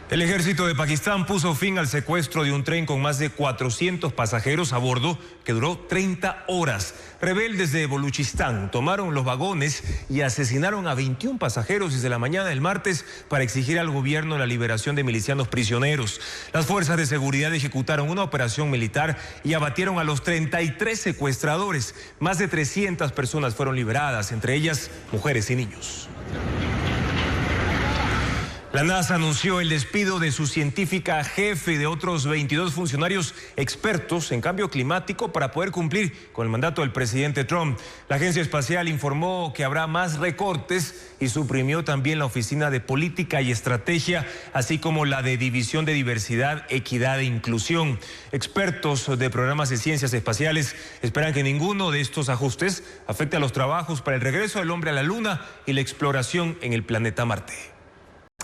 El ejército de Pakistán puso fin al secuestro de un tren con más de 400 pasajeros a bordo que duró 30 horas. Rebeldes de Baluchistán tomaron los vagones y asesinaron a 21 pasajeros desde la mañana del martes para exigir al gobierno la liberación de milicianos prisioneros. Las fuerzas de seguridad ejecutaron una operación militar y abatieron a los 33 secuestradores. Más de 300 personas fueron liberadas, entre ellas mujeres y niños. La NASA anunció el despido de su científica jefe y de otros 22 funcionarios expertos en cambio climático para poder cumplir con el mandato del presidente Trump. La agencia espacial informó que habrá más recortes y suprimió también la Oficina de Política y Estrategia, así como la de División de Diversidad, Equidad e Inclusión. Expertos de programas de ciencias espaciales esperan que ninguno de estos ajustes afecte a los trabajos para el regreso del hombre a la Luna y la exploración en el planeta Marte.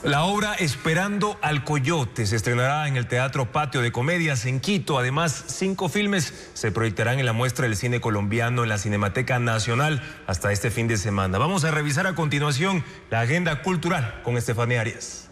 La obra Esperando al Coyote se estrenará en el Teatro Patio de Comedias en Quito. Además, 5 filmes se proyectarán en la muestra del cine colombiano en la Cinemateca Nacional hasta este fin de semana. Vamos a revisar a continuación la agenda cultural con Estefanía Arias.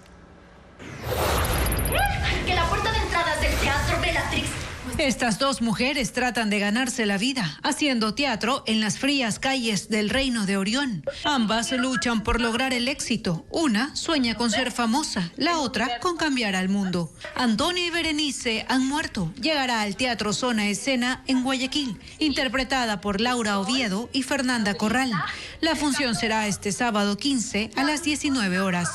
Que la puerta de entrada es del Teatro Bellatrix. Estas dos mujeres tratan de ganarse la vida haciendo teatro en las frías calles del Reino de Orión. Ambas luchan por lograr el éxito. Una sueña con ser famosa, la otra con cambiar al mundo. Antonio y Berenice han muerto. Llegará al Teatro Zona Escena en Guayaquil, interpretada por Laura Oviedo y Fernanda Corral. La función será este sábado 15 a las 19 horas.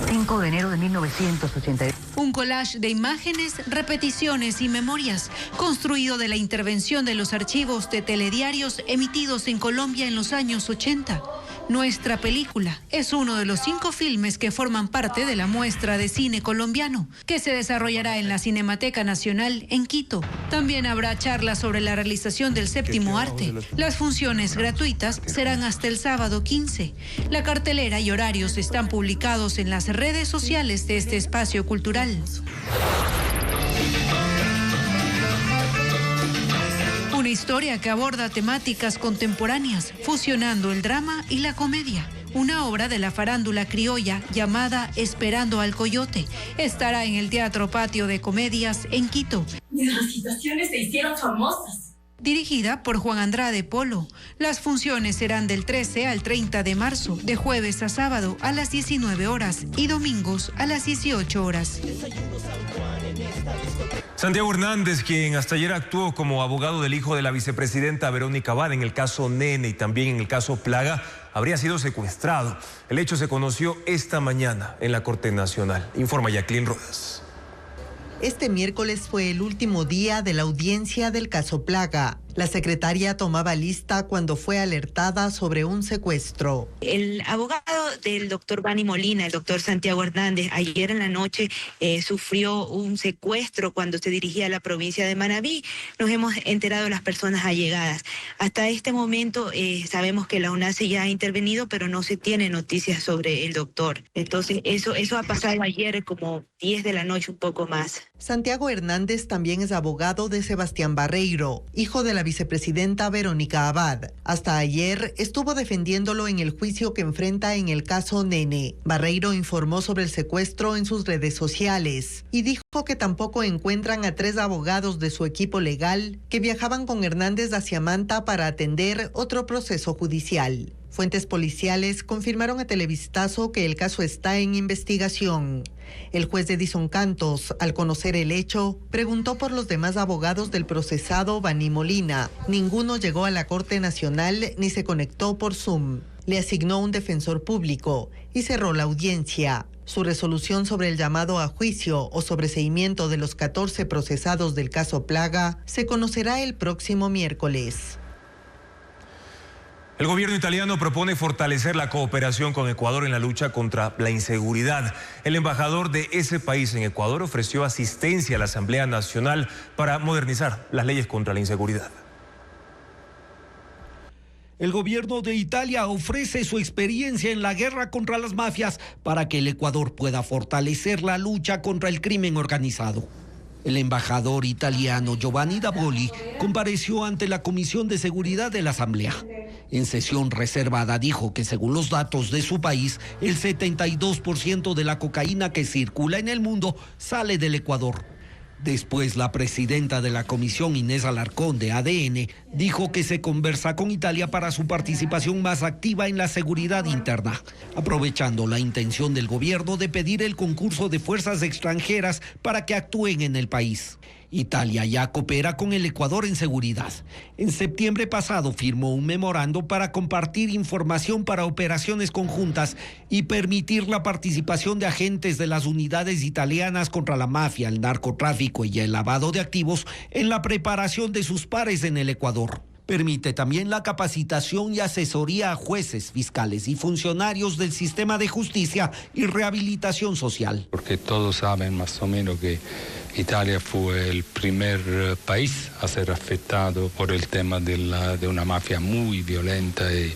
5 de enero de 1982. Un collage de imágenes, repeticiones y memorias, construido de la intervención de los archivos de telediarios emitidos en Colombia en los años 80. Nuestra película es uno de los 5 filmes que forman parte de la muestra de cine colombiano, que se desarrollará en la Cinemateca Nacional en Quito. También habrá charlas sobre la realización del séptimo arte. Las funciones gratuitas serán hasta el sábado 15. La cartelera y horarios están publicados en las redes sociales de este espacio cultural. Una historia que aborda temáticas contemporáneas, fusionando el drama y la comedia. Una obra de la farándula criolla llamada Esperando al Coyote estará en el Teatro Patio de Comedias en Quito. Mis recitaciones se hicieron famosas. Dirigida por Juan Andrade Polo. Las funciones serán del 13 al 30 de marzo, de jueves a sábado a las 19 horas y domingos a las 18 horas. Santiago Hernández, quien hasta ayer actuó como abogado del hijo de la vicepresidenta Verónica Abad en el caso Nene y también en el caso Plaga, habría sido secuestrado. El hecho se conoció esta mañana en la Corte Nacional. Informa Jacqueline Rodas. Este miércoles fue el último día de la audiencia del caso Plaga. La secretaria tomaba lista cuando fue alertada sobre un secuestro. El abogado del doctor Bani Molina, el doctor Santiago Hernández, ayer en la noche sufrió un secuestro cuando se dirigía a la provincia de Manabí. Nos hemos enterado de las personas allegadas. Hasta este momento sabemos que la UNACE ya ha intervenido, pero no se tiene noticias sobre el doctor. Entonces eso ha pasado ayer como 10 de la noche, un poco más. Santiago Hernández también es abogado de Sebastián Barreiro, hijo de la vicepresidenta Verónica Abad. Hasta ayer estuvo defendiéndolo en el juicio que enfrenta en el caso Nene. Barreiro informó sobre el secuestro en sus redes sociales y dijo que tampoco encuentran a 3 abogados de su equipo legal que viajaban con Hernández hacia Manta para atender otro proceso judicial. Fuentes policiales confirmaron a Televistazo que el caso está en investigación. El juez Edison Cantos, al conocer el hecho, preguntó por los demás abogados del procesado Bani Molina. Ninguno llegó a la Corte Nacional ni se conectó por Zoom. Le asignó un defensor público y cerró la audiencia. Su resolución sobre el llamado a juicio o sobreseimiento de los 14 procesados del caso Plaga se conocerá el próximo miércoles. El gobierno italiano propone fortalecer la cooperación con Ecuador en la lucha contra la inseguridad. El embajador de ese país en Ecuador ofreció asistencia a la Asamblea Nacional para modernizar las leyes contra la inseguridad. El gobierno de Italia ofrece su experiencia en la guerra contra las mafias para que el Ecuador pueda fortalecer la lucha contra el crimen organizado. El embajador italiano Giovanni Davoli compareció ante la Comisión de Seguridad de la Asamblea. En sesión reservada dijo que según los datos de su país, el 72% de la cocaína que circula en el mundo sale del Ecuador. Después, la presidenta de la comisión, Inés Alarcón, de ADN, dijo que se conversa con Italia para su participación más activa en la seguridad interna, aprovechando la intención del gobierno de pedir el concurso de fuerzas extranjeras para que actúen en el país. Italia ya coopera con el Ecuador en seguridad. En septiembre pasado firmó un memorando para compartir información para operaciones conjuntas y permitir la participación de agentes de las unidades italianas contra la mafia, el narcotráfico y el lavado de activos en la preparación de sus pares en el Ecuador. Permite también la capacitación y asesoría a jueces, fiscales y funcionarios del sistema de justicia y rehabilitación social. Porque todos saben más o menos que Italia fue el primer país a ser afectado por el tema de una mafia muy violenta y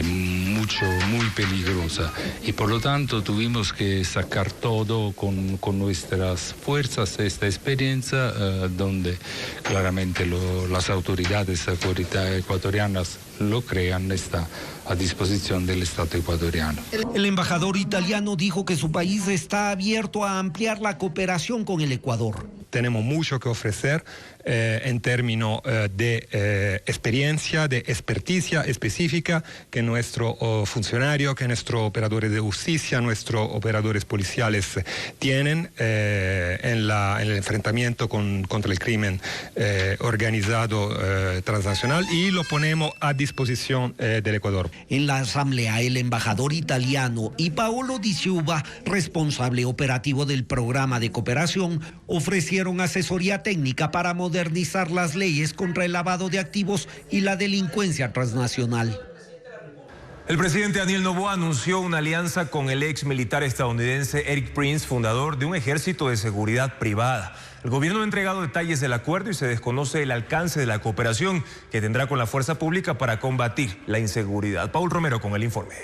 muy peligrosa. Y por lo tanto tuvimos que sacar todo con nuestras fuerzas, esta experiencia, donde claramente las autoridades ecuatorianas lo crean, está a disposición del Estado ecuatoriano. El embajador italiano dijo que su país está abierto a ampliar la cooperación con el Ecuador. Tenemos mucho que ofrecer en términos de experiencia, de experticia específica que nuestros funcionarios, que nuestros operadores de justicia, nuestros operadores policiales tienen en el enfrentamiento contra el crimen organizado transnacional, y lo ponemos a disposición del Ecuador. En la asamblea, el embajador italiano y Paolo Di Silva, responsable operativo del programa de cooperación, ofrecieron asesoría técnica para modernizar las leyes contra el lavado de activos y la delincuencia transnacional. El presidente Daniel Noboa anunció una alianza con el ex militar estadounidense Eric Prince, fundador de un ejército de seguridad privada. El gobierno ha entregado detalles del acuerdo y se desconoce el alcance de la cooperación que tendrá con la fuerza pública para combatir la inseguridad. Paul Romero con el informe.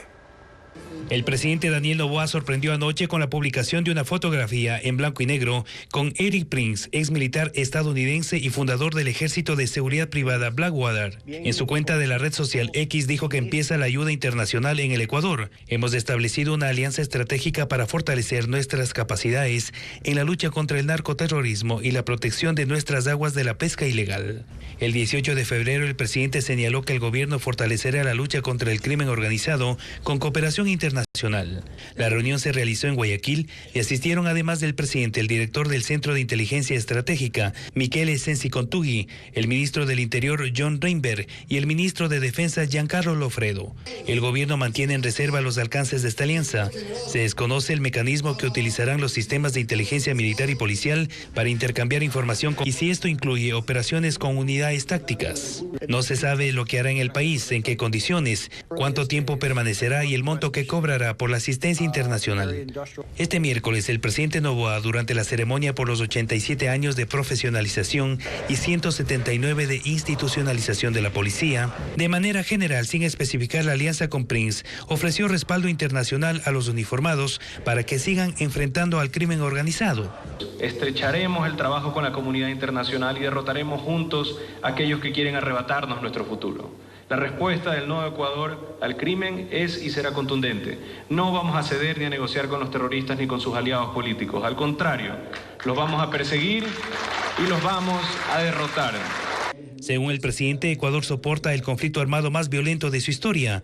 El presidente Daniel Noboa sorprendió anoche con la publicación de una fotografía en blanco y negro con Eric Prince, ex militar estadounidense y fundador del ejército de seguridad privada Blackwater. En su cuenta de la red social X dijo que empieza la ayuda internacional en el Ecuador. Hemos establecido una alianza estratégica para fortalecer nuestras capacidades en la lucha contra el narcoterrorismo y la protección de nuestras aguas de la pesca ilegal. El 18 de febrero el presidente señaló que el gobierno fortalecerá la lucha contra el crimen organizado con cooperación internacional La reunión se realizó en Guayaquil y asistieron además del presidente, el director del Centro de Inteligencia Estratégica, Michele Sensi Contugui, el ministro del Interior, John Reinberg, y el ministro de Defensa, Giancarlo Lofredo. El gobierno mantiene en reserva los alcances de esta alianza. Se desconoce el mecanismo que utilizarán los sistemas de inteligencia militar y policial para intercambiar información y si esto incluye operaciones con unidades tácticas. No se sabe lo que hará en el país, en qué condiciones, cuánto tiempo permanecerá y el monto que cobrará por la asistencia internacional. Este miércoles, el presidente Noboa, durante la ceremonia por los 87 años de profesionalización y 179 de institucionalización de la policía, de manera general, sin especificar la alianza con Prince, ofreció respaldo internacional a los uniformados para que sigan enfrentando al crimen organizado. Estrecharemos el trabajo con la comunidad internacional y derrotaremos juntos a aquellos que quieren arrebatarnos nuestro futuro. La respuesta del nuevo Ecuador al crimen es y será contundente. No vamos a ceder ni a negociar con los terroristas ni con sus aliados políticos. Al contrario, los vamos a perseguir y los vamos a derrotar. Según el presidente, Ecuador soporta el conflicto armado más violento de su historia.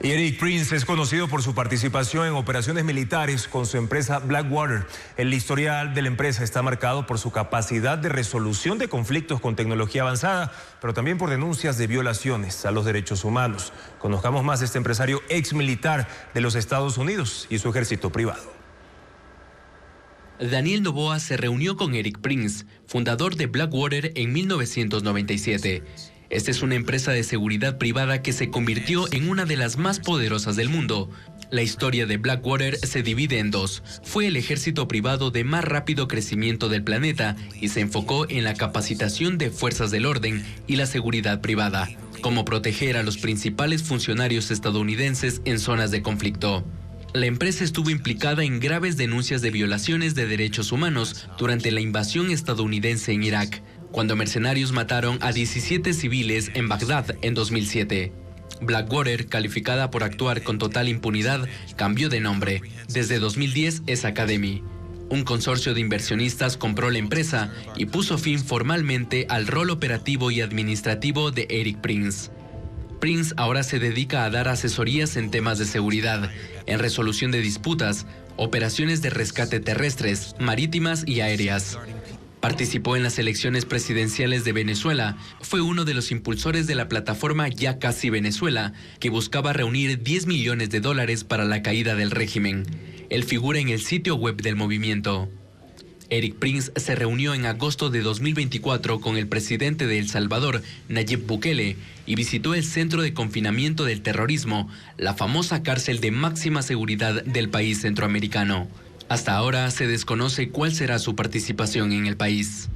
Y Eric Prince es conocido por su participación en operaciones militares con su empresa Blackwater. El historial de la empresa está marcado por su capacidad de resolución de conflictos con tecnología avanzada, pero también por denuncias de violaciones a los derechos humanos. Conozcamos más de este empresario ex militar de los Estados Unidos y su ejército privado. Daniel Noboa se reunió con Eric Prince, fundador de Blackwater, en 1997. Esta es una empresa de seguridad privada que se convirtió en una de las más poderosas del mundo. La historia de Blackwater se divide en dos. Fue el ejército privado de más rápido crecimiento del planeta y se enfocó en la capacitación de fuerzas del orden y la seguridad privada, como proteger a los principales funcionarios estadounidenses en zonas de conflicto. La empresa estuvo implicada en graves denuncias de violaciones de derechos humanos durante la invasión estadounidense en Irak, cuando mercenarios mataron a 17 civiles en Bagdad en 2007. Blackwater, calificada por actuar con total impunidad, cambió de nombre. Desde 2010 es Academy. Un consorcio de inversionistas compró la empresa y puso fin formalmente al rol operativo y administrativo de Eric Prince. Prince ahora se dedica a dar asesorías en temas de seguridad, en resolución de disputas, operaciones de rescate terrestres, marítimas y aéreas. Participó en las elecciones presidenciales de Venezuela. Fue uno de los impulsores de la plataforma Ya Casi Venezuela, que buscaba reunir $10 millones para la caída del régimen. Él figura en el sitio web del movimiento. Eric Prince se reunió en agosto de 2024 con el presidente de El Salvador, Nayib Bukele, y visitó el centro de confinamiento del terrorismo, la famosa cárcel de máxima seguridad del país centroamericano. Hasta ahora se desconoce cuál será su participación en el país.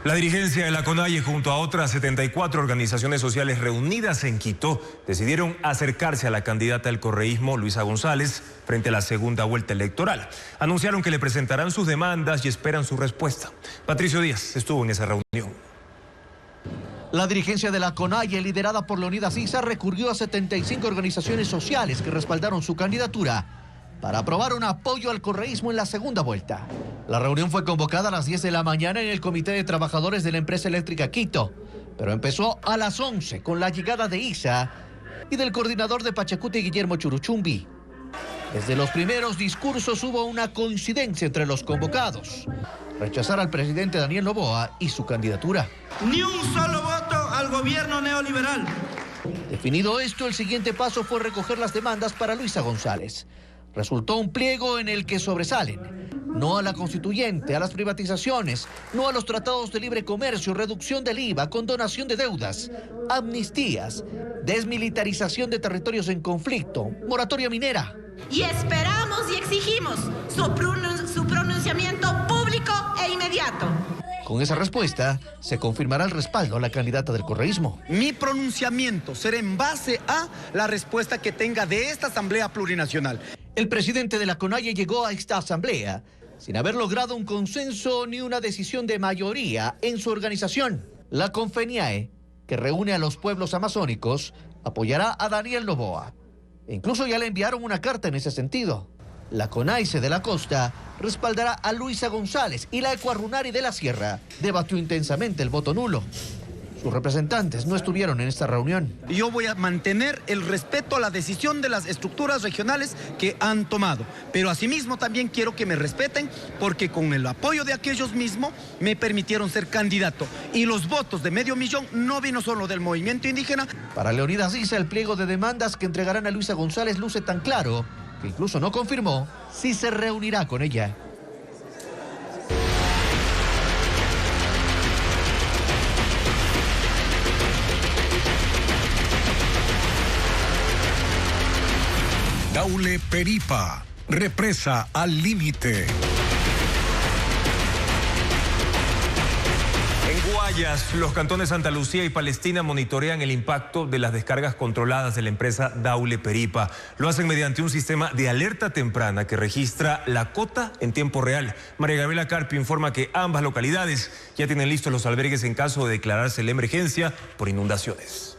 La dirigencia de la CONAIE junto a otras 74 organizaciones sociales reunidas en Quito decidieron acercarse a la candidata del correísmo, Luisa González, frente a la segunda vuelta electoral. Anunciaron que le presentarán sus demandas y esperan su respuesta. Patricio Díaz estuvo en esa reunión. La dirigencia de la CONAIE, liderada por Leonidas Issa, recurrió a 75 organizaciones sociales que respaldaron su candidatura para aprobar un apoyo al correísmo en la segunda vuelta. La reunión fue convocada a las 10 de la mañana en el Comité de Trabajadores de la Empresa Eléctrica Quito, pero empezó a las 11 con la llegada de Issa y del coordinador de Pachacuti, Guillermo Churuchumbi. Desde los primeros discursos hubo una coincidencia entre los convocados: rechazar al presidente Daniel Noboa y su candidatura. Ni un solo voto al gobierno neoliberal. Definido esto, el siguiente paso fue recoger las demandas para Luisa González. Resultó un pliego en el que sobresalen: no a la constituyente, a las privatizaciones, no a los tratados de libre comercio, reducción del IVA, condonación de deudas, amnistías, desmilitarización de territorios en conflicto, moratoria minera. Y esperamos y exigimos su pronunciamiento público e inmediato. Con esa respuesta, se confirmará el respaldo a la candidata del correísmo. Mi pronunciamiento será en base a la respuesta que tenga de esta Asamblea Plurinacional. El presidente de la CONAIE llegó a esta asamblea sin haber logrado un consenso ni una decisión de mayoría en su organización. La CONFENIAE, que reúne a los pueblos amazónicos, apoyará a Daniel Noboa. E incluso ya le enviaron una carta en ese sentido. La CONAICE de la Costa respaldará a Luisa González y la Ecuarunari de la Sierra debatió intensamente el voto nulo. Sus representantes no estuvieron en esta reunión. Yo voy a mantener el respeto a la decisión de las estructuras regionales que han tomado, pero asimismo también quiero que me respeten porque con el apoyo de aquellos mismos me permitieron ser candidato y los votos de 500,000 no vino solo del movimiento indígena. Para Leonidas Issa, el pliego de demandas que entregarán a Luisa González luce tan claro que incluso no confirmó si se reunirá con ella. Daule Peripa, represa al límite. En Guayas, los cantones Santa Lucía y Palestina monitorean el impacto de las descargas controladas de la empresa Daule Peripa. Lo hacen mediante un sistema de alerta temprana que registra la cota en tiempo real. María Gabriela Carpio informa que ambas localidades ya tienen listos los albergues en caso de declararse la emergencia por inundaciones.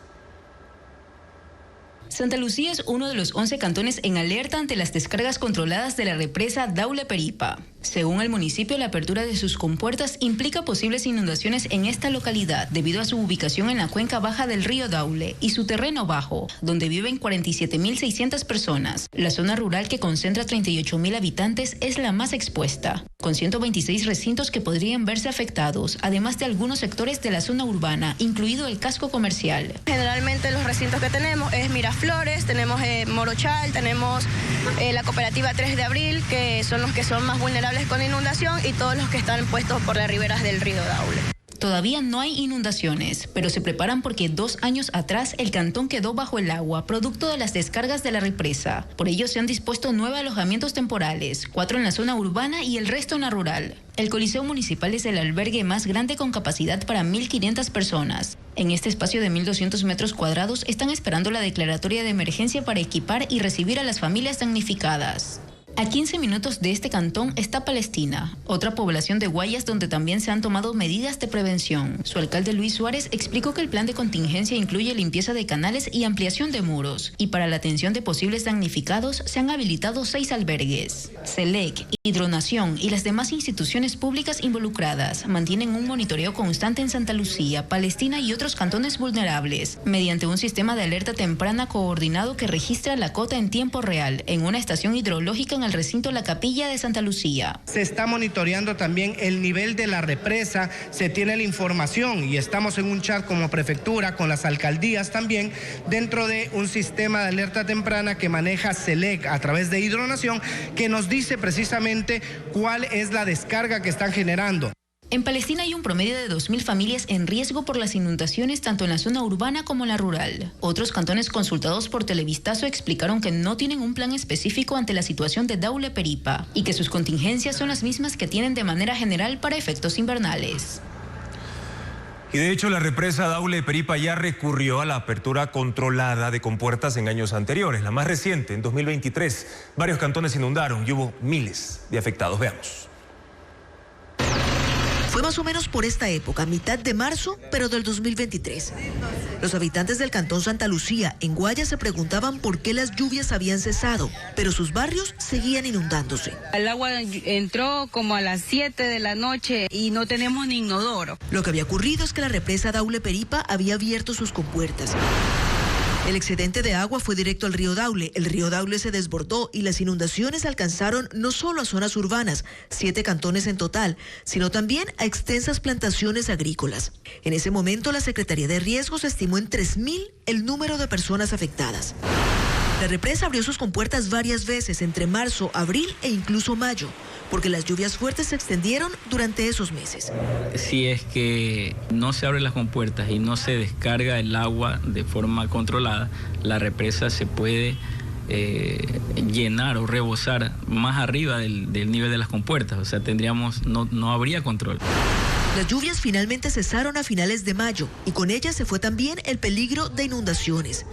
Santa Lucía es uno de los 11 cantones en alerta ante las descargas controladas de la represa Daule Peripa. Según el municipio, la apertura de sus compuertas implica posibles inundaciones en esta localidad debido a su ubicación en la cuenca baja del río Daule y su terreno bajo, donde viven 47.600 personas. La zona rural, que concentra 38.000 habitantes, es la más expuesta, con 126 recintos que podrían verse afectados, además de algunos sectores de la zona urbana, incluido el casco comercial. Generalmente los recintos que tenemos es Miraflores, tenemos Morochal, tenemos la cooperativa 3 de Abril, que son los que son más vulnerables con inundación, y todos los que están puestos por las riberas del río Daule. Todavía no hay inundaciones, pero se preparan porque 2 años atrás el cantón quedó bajo el agua, producto de las descargas de la represa. Por ello se han dispuesto 9 alojamientos temporales, 4 en la zona urbana y el resto en la rural. El Coliseo Municipal es el albergue más grande con capacidad para 1.500 personas. En este espacio de 1.200 metros cuadrados están esperando la declaratoria de emergencia para equipar y recibir a las familias damnificadas. A 15 minutos de este cantón está Palestina, otra población de Guayas donde también se han tomado medidas de prevención. Su alcalde Luis Suárez explicó que el plan de contingencia incluye limpieza de canales y ampliación de muros, y para la atención de posibles damnificados se han habilitado 6 albergues. SELEC, Hidronación y las demás instituciones públicas involucradas mantienen un monitoreo constante en Santa Lucía, Palestina y otros cantones vulnerables, mediante un sistema de alerta temprana coordinado que registra la cota en tiempo real en una estación hidrológica en el recinto La Capilla de Santa Lucía. Se está monitoreando también el nivel de la represa, se tiene la información y estamos en un chat como prefectura, con las alcaldías también, dentro de un sistema de alerta temprana que maneja SELEC a través de Hidronación, que nos dice precisamente cuál es la descarga que están generando. En Palestina hay un promedio de 2.000 familias en riesgo por las inundaciones tanto en la zona urbana como en la rural. Otros cantones consultados por Televistazo explicaron que no tienen un plan específico ante la situación de Daule Peripa y que sus contingencias son las mismas que tienen de manera general para efectos invernales. Y de hecho la represa Daule Peripa ya recurrió a la apertura controlada de compuertas en años anteriores. La más reciente, en 2023, varios cantones inundaron y hubo miles de afectados. Veamos. Fue más o menos por esta época, mitad de marzo, pero del 2023. Los habitantes del cantón Santa Lucía, en Guayas, se preguntaban por qué las lluvias habían cesado, pero sus barrios seguían inundándose. El agua entró como a las 7 de la noche y no tenemos ni inodoro. Lo que había ocurrido es que la represa Daule Peripa había abierto sus compuertas. El excedente de agua fue directo al río Daule. El río Daule se desbordó y las inundaciones alcanzaron no solo a zonas urbanas, 7 cantones en total, sino también a extensas plantaciones agrícolas. En ese momento, la Secretaría de Riesgos estimó en 3.000 el número de personas afectadas. La represa abrió sus compuertas varias veces entre marzo, abril e incluso mayo, porque las lluvias fuertes se extendieron durante esos meses. Si es que no se abren las compuertas y no se descarga el agua de forma controlada, la represa se puede llenar o rebosar más arriba del nivel de las compuertas, o sea, no habría control. Las lluvias finalmente cesaron a finales de mayo y con ellas se fue también el peligro de inundaciones.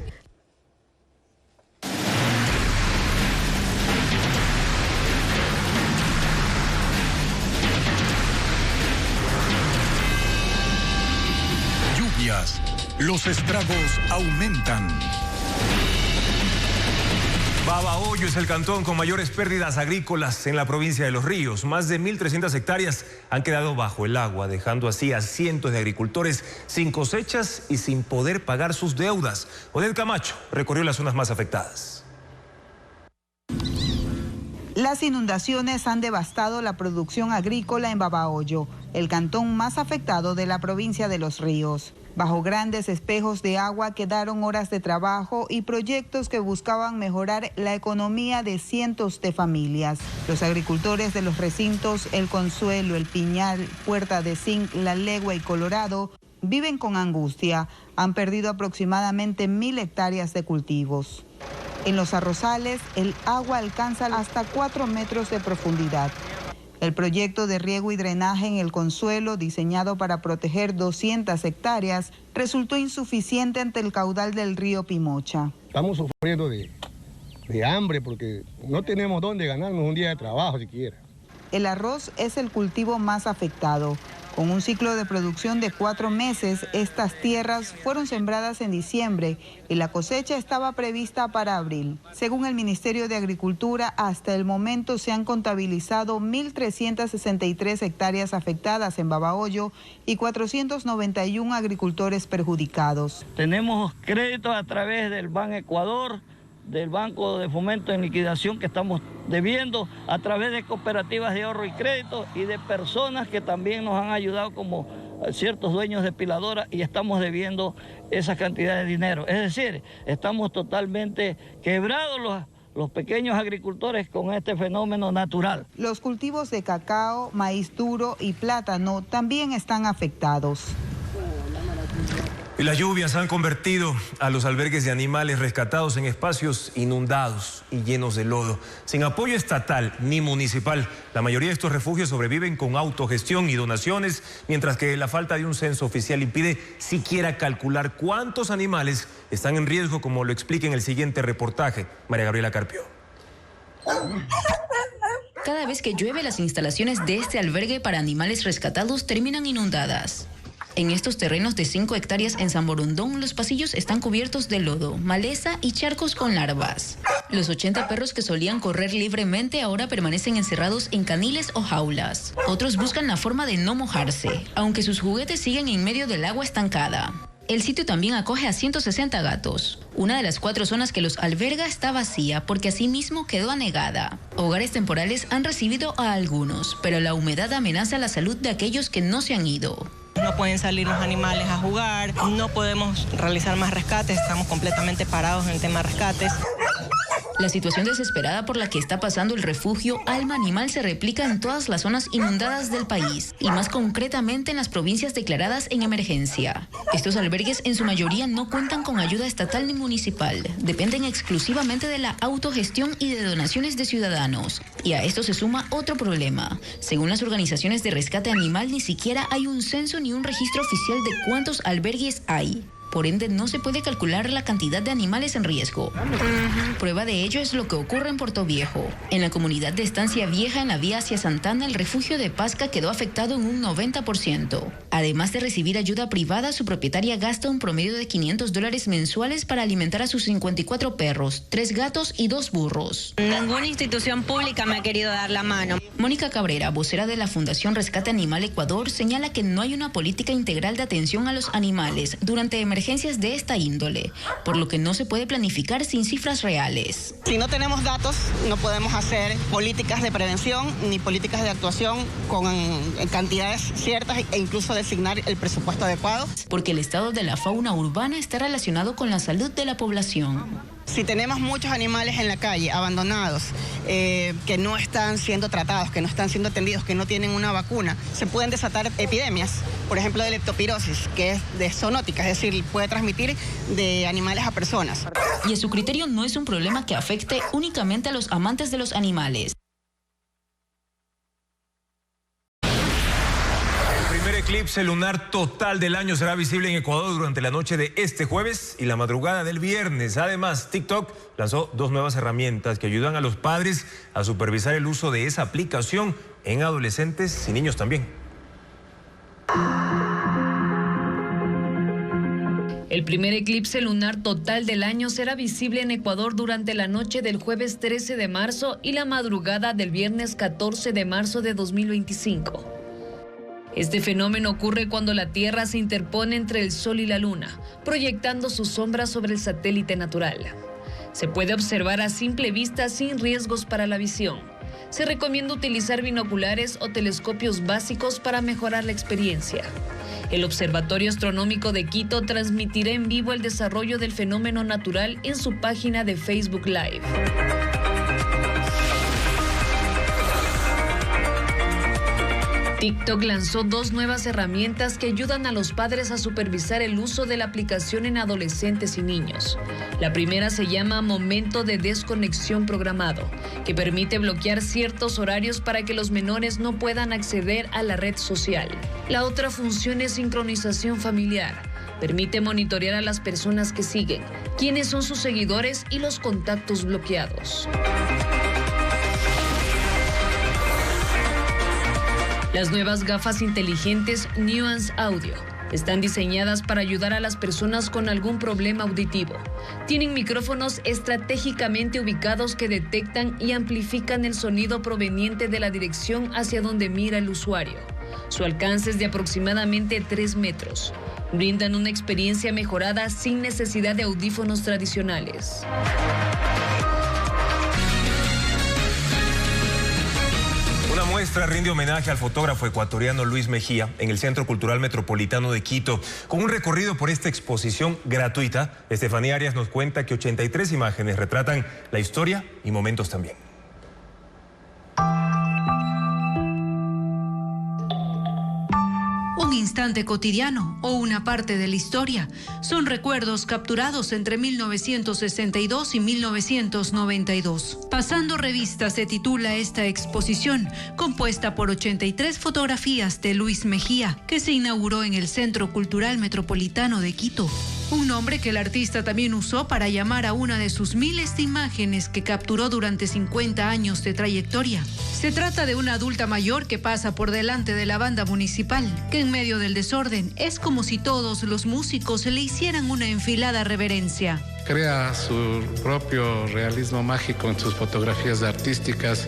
Los estragos aumentan. Babahoyo es el cantón con mayores pérdidas agrícolas en la provincia de Los Ríos. Más de 1.300 hectáreas han quedado bajo el agua, dejando así a cientos de agricultores sin cosechas y sin poder pagar sus deudas. Odette Camacho recorrió las zonas más afectadas. Las inundaciones han devastado la producción agrícola en Babahoyo, el cantón más afectado de la provincia de Los Ríos. Bajo grandes espejos de agua quedaron horas de trabajo y proyectos que buscaban mejorar la economía de cientos de familias. Los agricultores de los recintos El Consuelo, El Piñal, Puerta de Zinc, La Legua y Colorado viven con angustia. Han perdido aproximadamente 1.000 hectáreas de cultivos. En los arrozales, el agua alcanza hasta 4 metros de profundidad. El proyecto de riego y drenaje en El Consuelo, diseñado para proteger 200 hectáreas, resultó insuficiente ante el caudal del río Pimocha. Estamos sufriendo de hambre porque no tenemos dónde ganarnos un día de trabajo siquiera. El arroz es el cultivo más afectado. Con un ciclo de producción de 4 meses, estas tierras fueron sembradas en diciembre y la cosecha estaba prevista para abril. Según el Ministerio de Agricultura, hasta el momento se han contabilizado 1.363 hectáreas afectadas en Babahoyo y 491 agricultores perjudicados. Tenemos créditos a través del Ban Ecuador, del Banco de Fomento en Liquidación que estamos debiendo, a través de cooperativas de ahorro y crédito y de personas que también nos han ayudado como ciertos dueños de piladoras y estamos debiendo esa cantidad de dinero. Es decir, estamos totalmente quebrados los pequeños agricultores con este fenómeno natural. Los cultivos de cacao, maíz duro y plátano también están afectados. Y las lluvias han convertido a los albergues de animales rescatados en espacios inundados y llenos de lodo. Sin apoyo estatal ni municipal, la mayoría de estos refugios sobreviven con autogestión y donaciones, mientras que la falta de un censo oficial impide siquiera calcular cuántos animales están en riesgo, como lo explica en el siguiente reportaje María Gabriela Carpio. Cada vez que llueve, las instalaciones de este albergue para animales rescatados terminan inundadas. En estos terrenos de 5 hectáreas en San Borondón, los pasillos están cubiertos de lodo, maleza y charcos con larvas. Los 80 perros que solían correr libremente ahora permanecen encerrados en caniles o jaulas. Otros buscan la forma de no mojarse, aunque sus juguetes siguen en medio del agua estancada. El sitio también acoge a 160 gatos. Una de las 4 zonas que los alberga está vacía porque asimismo quedó anegada. Hogares temporales han recibido a algunos, pero la humedad amenaza la salud de aquellos que no se han ido. No pueden salir los animales a jugar, no podemos realizar más rescates, estamos completamente parados en el tema de rescates. La situación desesperada por la que está pasando el refugio Alma Animal se replica en todas las zonas inundadas del país y más concretamente en las provincias declaradas en emergencia. Estos albergues en su mayoría no cuentan con ayuda estatal ni municipal, dependen exclusivamente de la autogestión y de donaciones de ciudadanos. Y a esto se suma otro problema. Según las organizaciones de rescate animal, ni siquiera hay un censo ni un registro oficial de cuántos albergues hay. Por ende, no se puede calcular la cantidad de animales en riesgo. Prueba de ello es lo que ocurre en Puerto Viejo. En la comunidad de Estancia Vieja, en la vía hacia Santana, el refugio de Pasca quedó afectado en un 90%. Además de recibir ayuda privada, su propietaria gasta un promedio de $500 mensuales para alimentar a sus 54 perros, 3 gatos y 2 burros. Ninguna institución pública me ha querido dar la mano. Mónica Cabrera, vocera de la Fundación Rescate Animal Ecuador, señala que no hay una política integral de atención a los animales durante emergencias de esta índole, por lo que no se puede planificar sin cifras reales. Si no tenemos datos, no podemos hacer políticas de prevención ni políticas de actuación con cantidades ciertas e incluso designar el presupuesto adecuado. Porque el estado de la fauna urbana está relacionado con la salud de la población. Si tenemos muchos animales en la calle, abandonados, que no están siendo tratados, que no están siendo atendidos, que no tienen una vacuna, se pueden desatar epidemias, por ejemplo de leptospirosis, que es de zoonótica, es decir, puede transmitir de animales a personas. Y a su criterio no es un problema que afecte únicamente a los amantes de los animales. El primer eclipse lunar total del año será visible en Ecuador durante la noche de este jueves y la madrugada del viernes. Además, TikTok lanzó 2 nuevas herramientas que ayudan a los padres a supervisar el uso de esa aplicación en adolescentes y niños también. El primer eclipse lunar total del año será visible en Ecuador durante la noche del jueves 13 de marzo y la madrugada del viernes 14 de marzo de 2025. Este fenómeno ocurre cuando la Tierra se interpone entre el Sol y la Luna, proyectando su sombra sobre el satélite natural. Se puede observar a simple vista sin riesgos para la visión. Se recomienda utilizar binoculares o telescopios básicos para mejorar la experiencia. El Observatorio Astronómico de Quito transmitirá en vivo el desarrollo del fenómeno natural en su página de Facebook Live. TikTok lanzó 2 nuevas herramientas que ayudan a los padres a supervisar el uso de la aplicación en adolescentes y niños. La primera se llama Momento de Desconexión Programado, que permite bloquear ciertos horarios para que los menores no puedan acceder a la red social. La otra función es Sincronización Familiar. Permite monitorear a las personas que siguen, quiénes son sus seguidores y los contactos bloqueados. Las nuevas gafas inteligentes Nuance Audio están diseñadas para ayudar a las personas con algún problema auditivo. Tienen micrófonos estratégicamente ubicados que detectan y amplifican el sonido proveniente de la dirección hacia donde mira el usuario. Su alcance es de aproximadamente 3 metros. Brindan una experiencia mejorada sin necesidad de audífonos tradicionales. Una muestra rinde homenaje al fotógrafo ecuatoriano Luis Mejía en el Centro Cultural Metropolitano de Quito. Con un recorrido por esta exposición gratuita, Estefanía Arias nos cuenta que 83 imágenes retratan la historia y momentos también. Un instante cotidiano o una parte de la historia son recuerdos capturados entre 1962 y 1992. Pasando revista se titula esta exposición, compuesta por 83 fotografías de Luis Mejía, que se inauguró en el Centro Cultural Metropolitano de Quito. Un nombre que el artista también usó para llamar a una de sus miles de imágenes que capturó durante 50 años de trayectoria. Se trata de una adulta mayor que pasa por delante de la banda municipal, que en medio del desorden es como si todos los músicos le hicieran una enfilada reverencia. Crea su propio realismo mágico en sus fotografías artísticas,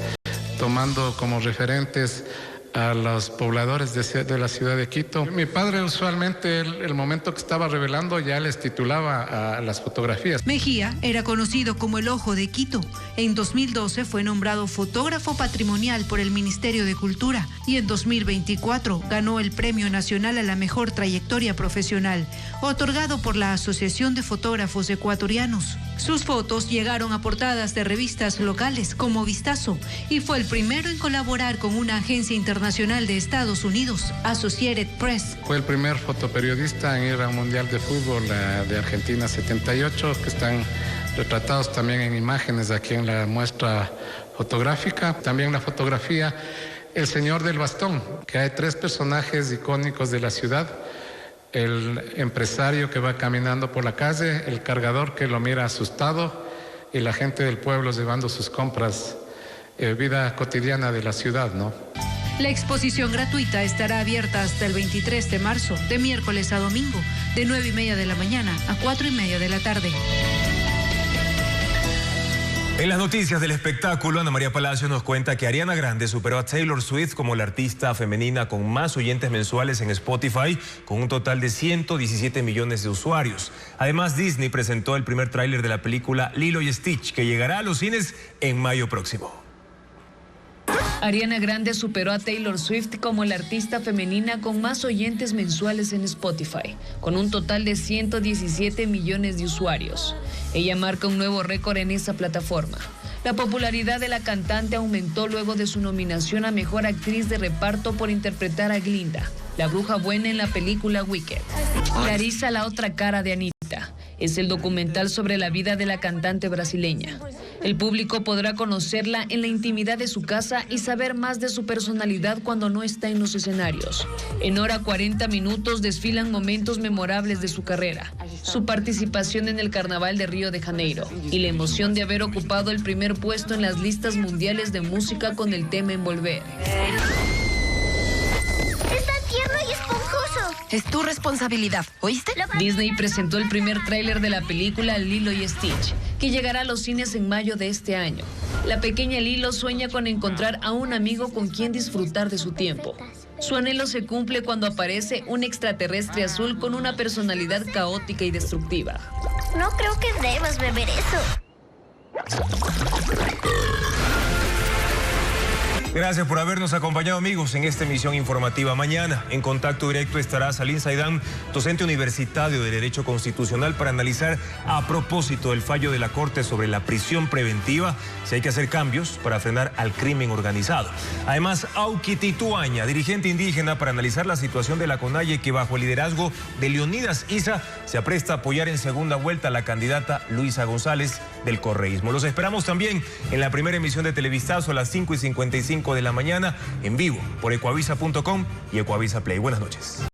tomando como referentes a los pobladores de la ciudad de Quito. Mi padre usualmente el momento que estaba revelando ya les titulaba a las fotografías. Mejía era conocido como el Ojo de Quito. En 2012 fue nombrado fotógrafo patrimonial por el Ministerio de Cultura y en 2024 ganó el Premio Nacional a la Mejor Trayectoria Profesional, otorgado por la Asociación de Fotógrafos Ecuatorianos. Sus fotos llegaron a portadas de revistas locales como Vistazo y fue el primero en colaborar con una agencia internacional de Estados Unidos, Associated Press. Fue el primer fotoperiodista en ir al Mundial de Fútbol de Argentina 78, que están retratados también en imágenes aquí en la muestra fotográfica. También la fotografía El Señor del Bastón, que hay 3 personajes icónicos de la ciudad. El empresario que va caminando por la calle, el cargador que lo mira asustado y la gente del pueblo llevando sus compras, vida cotidiana de la ciudad, ¿no? La exposición gratuita estará abierta hasta el 23 de marzo, de miércoles a domingo, de 9:30 de la mañana a 4:30 de la tarde. En las noticias del espectáculo, Ana María Palacio nos cuenta que Ariana Grande superó a Taylor Swift como la artista femenina con más oyentes mensuales en Spotify, con un total de 117 millones de usuarios. Además, Disney presentó el primer tráiler de la película Lilo y Stitch, que llegará a los cines en mayo próximo. Ariana Grande superó a Taylor Swift como la artista femenina con más oyentes mensuales en Spotify, con un total de 117 millones de usuarios. Ella marca un nuevo récord en esa plataforma. La popularidad de la cantante aumentó luego de su nominación a Mejor Actriz de Reparto por interpretar a Glinda, la bruja buena en la película Wicked. Clarissa, la otra cara de Anita, es el documental sobre la vida de la cantante brasileña. El público podrá conocerla en la intimidad de su casa y saber más de su personalidad cuando no está en los escenarios. En hora 40 minutos desfilan momentos memorables de su carrera, su participación en el Carnaval de Río de Janeiro y la emoción de haber ocupado el primer puesto en las listas mundiales de música con el tema Envolver. ¡Está tierno y esponjoso! Es tu responsabilidad, ¿oíste? Disney presentó el primer tráiler de la película Lilo y Stitch, que llegará a los cines en mayo de este año. La pequeña Lilo sueña con encontrar a un amigo con quien disfrutar de su tiempo. Su anhelo se cumple cuando aparece un extraterrestre azul con una personalidad caótica y destructiva. No creo que debas beber eso. Gracias por habernos acompañado, amigos, en esta emisión informativa. Mañana, en contacto directo, estará Salim Saidán, docente universitario de Derecho Constitucional, para analizar a propósito del fallo de la Corte sobre la prisión preventiva, si hay que hacer cambios para frenar al crimen organizado. Además, Auqui Tituaña, dirigente indígena, para analizar la situación de la CONAIE, que bajo el liderazgo de Leonidas Issa se apresta a apoyar en segunda vuelta a la candidata Luisa González del correísmo. Los esperamos también en la primera emisión de Televistazo a las 5:55 de la mañana, en vivo por ecuavisa.com y Ecuavisa Play. Buenas noches.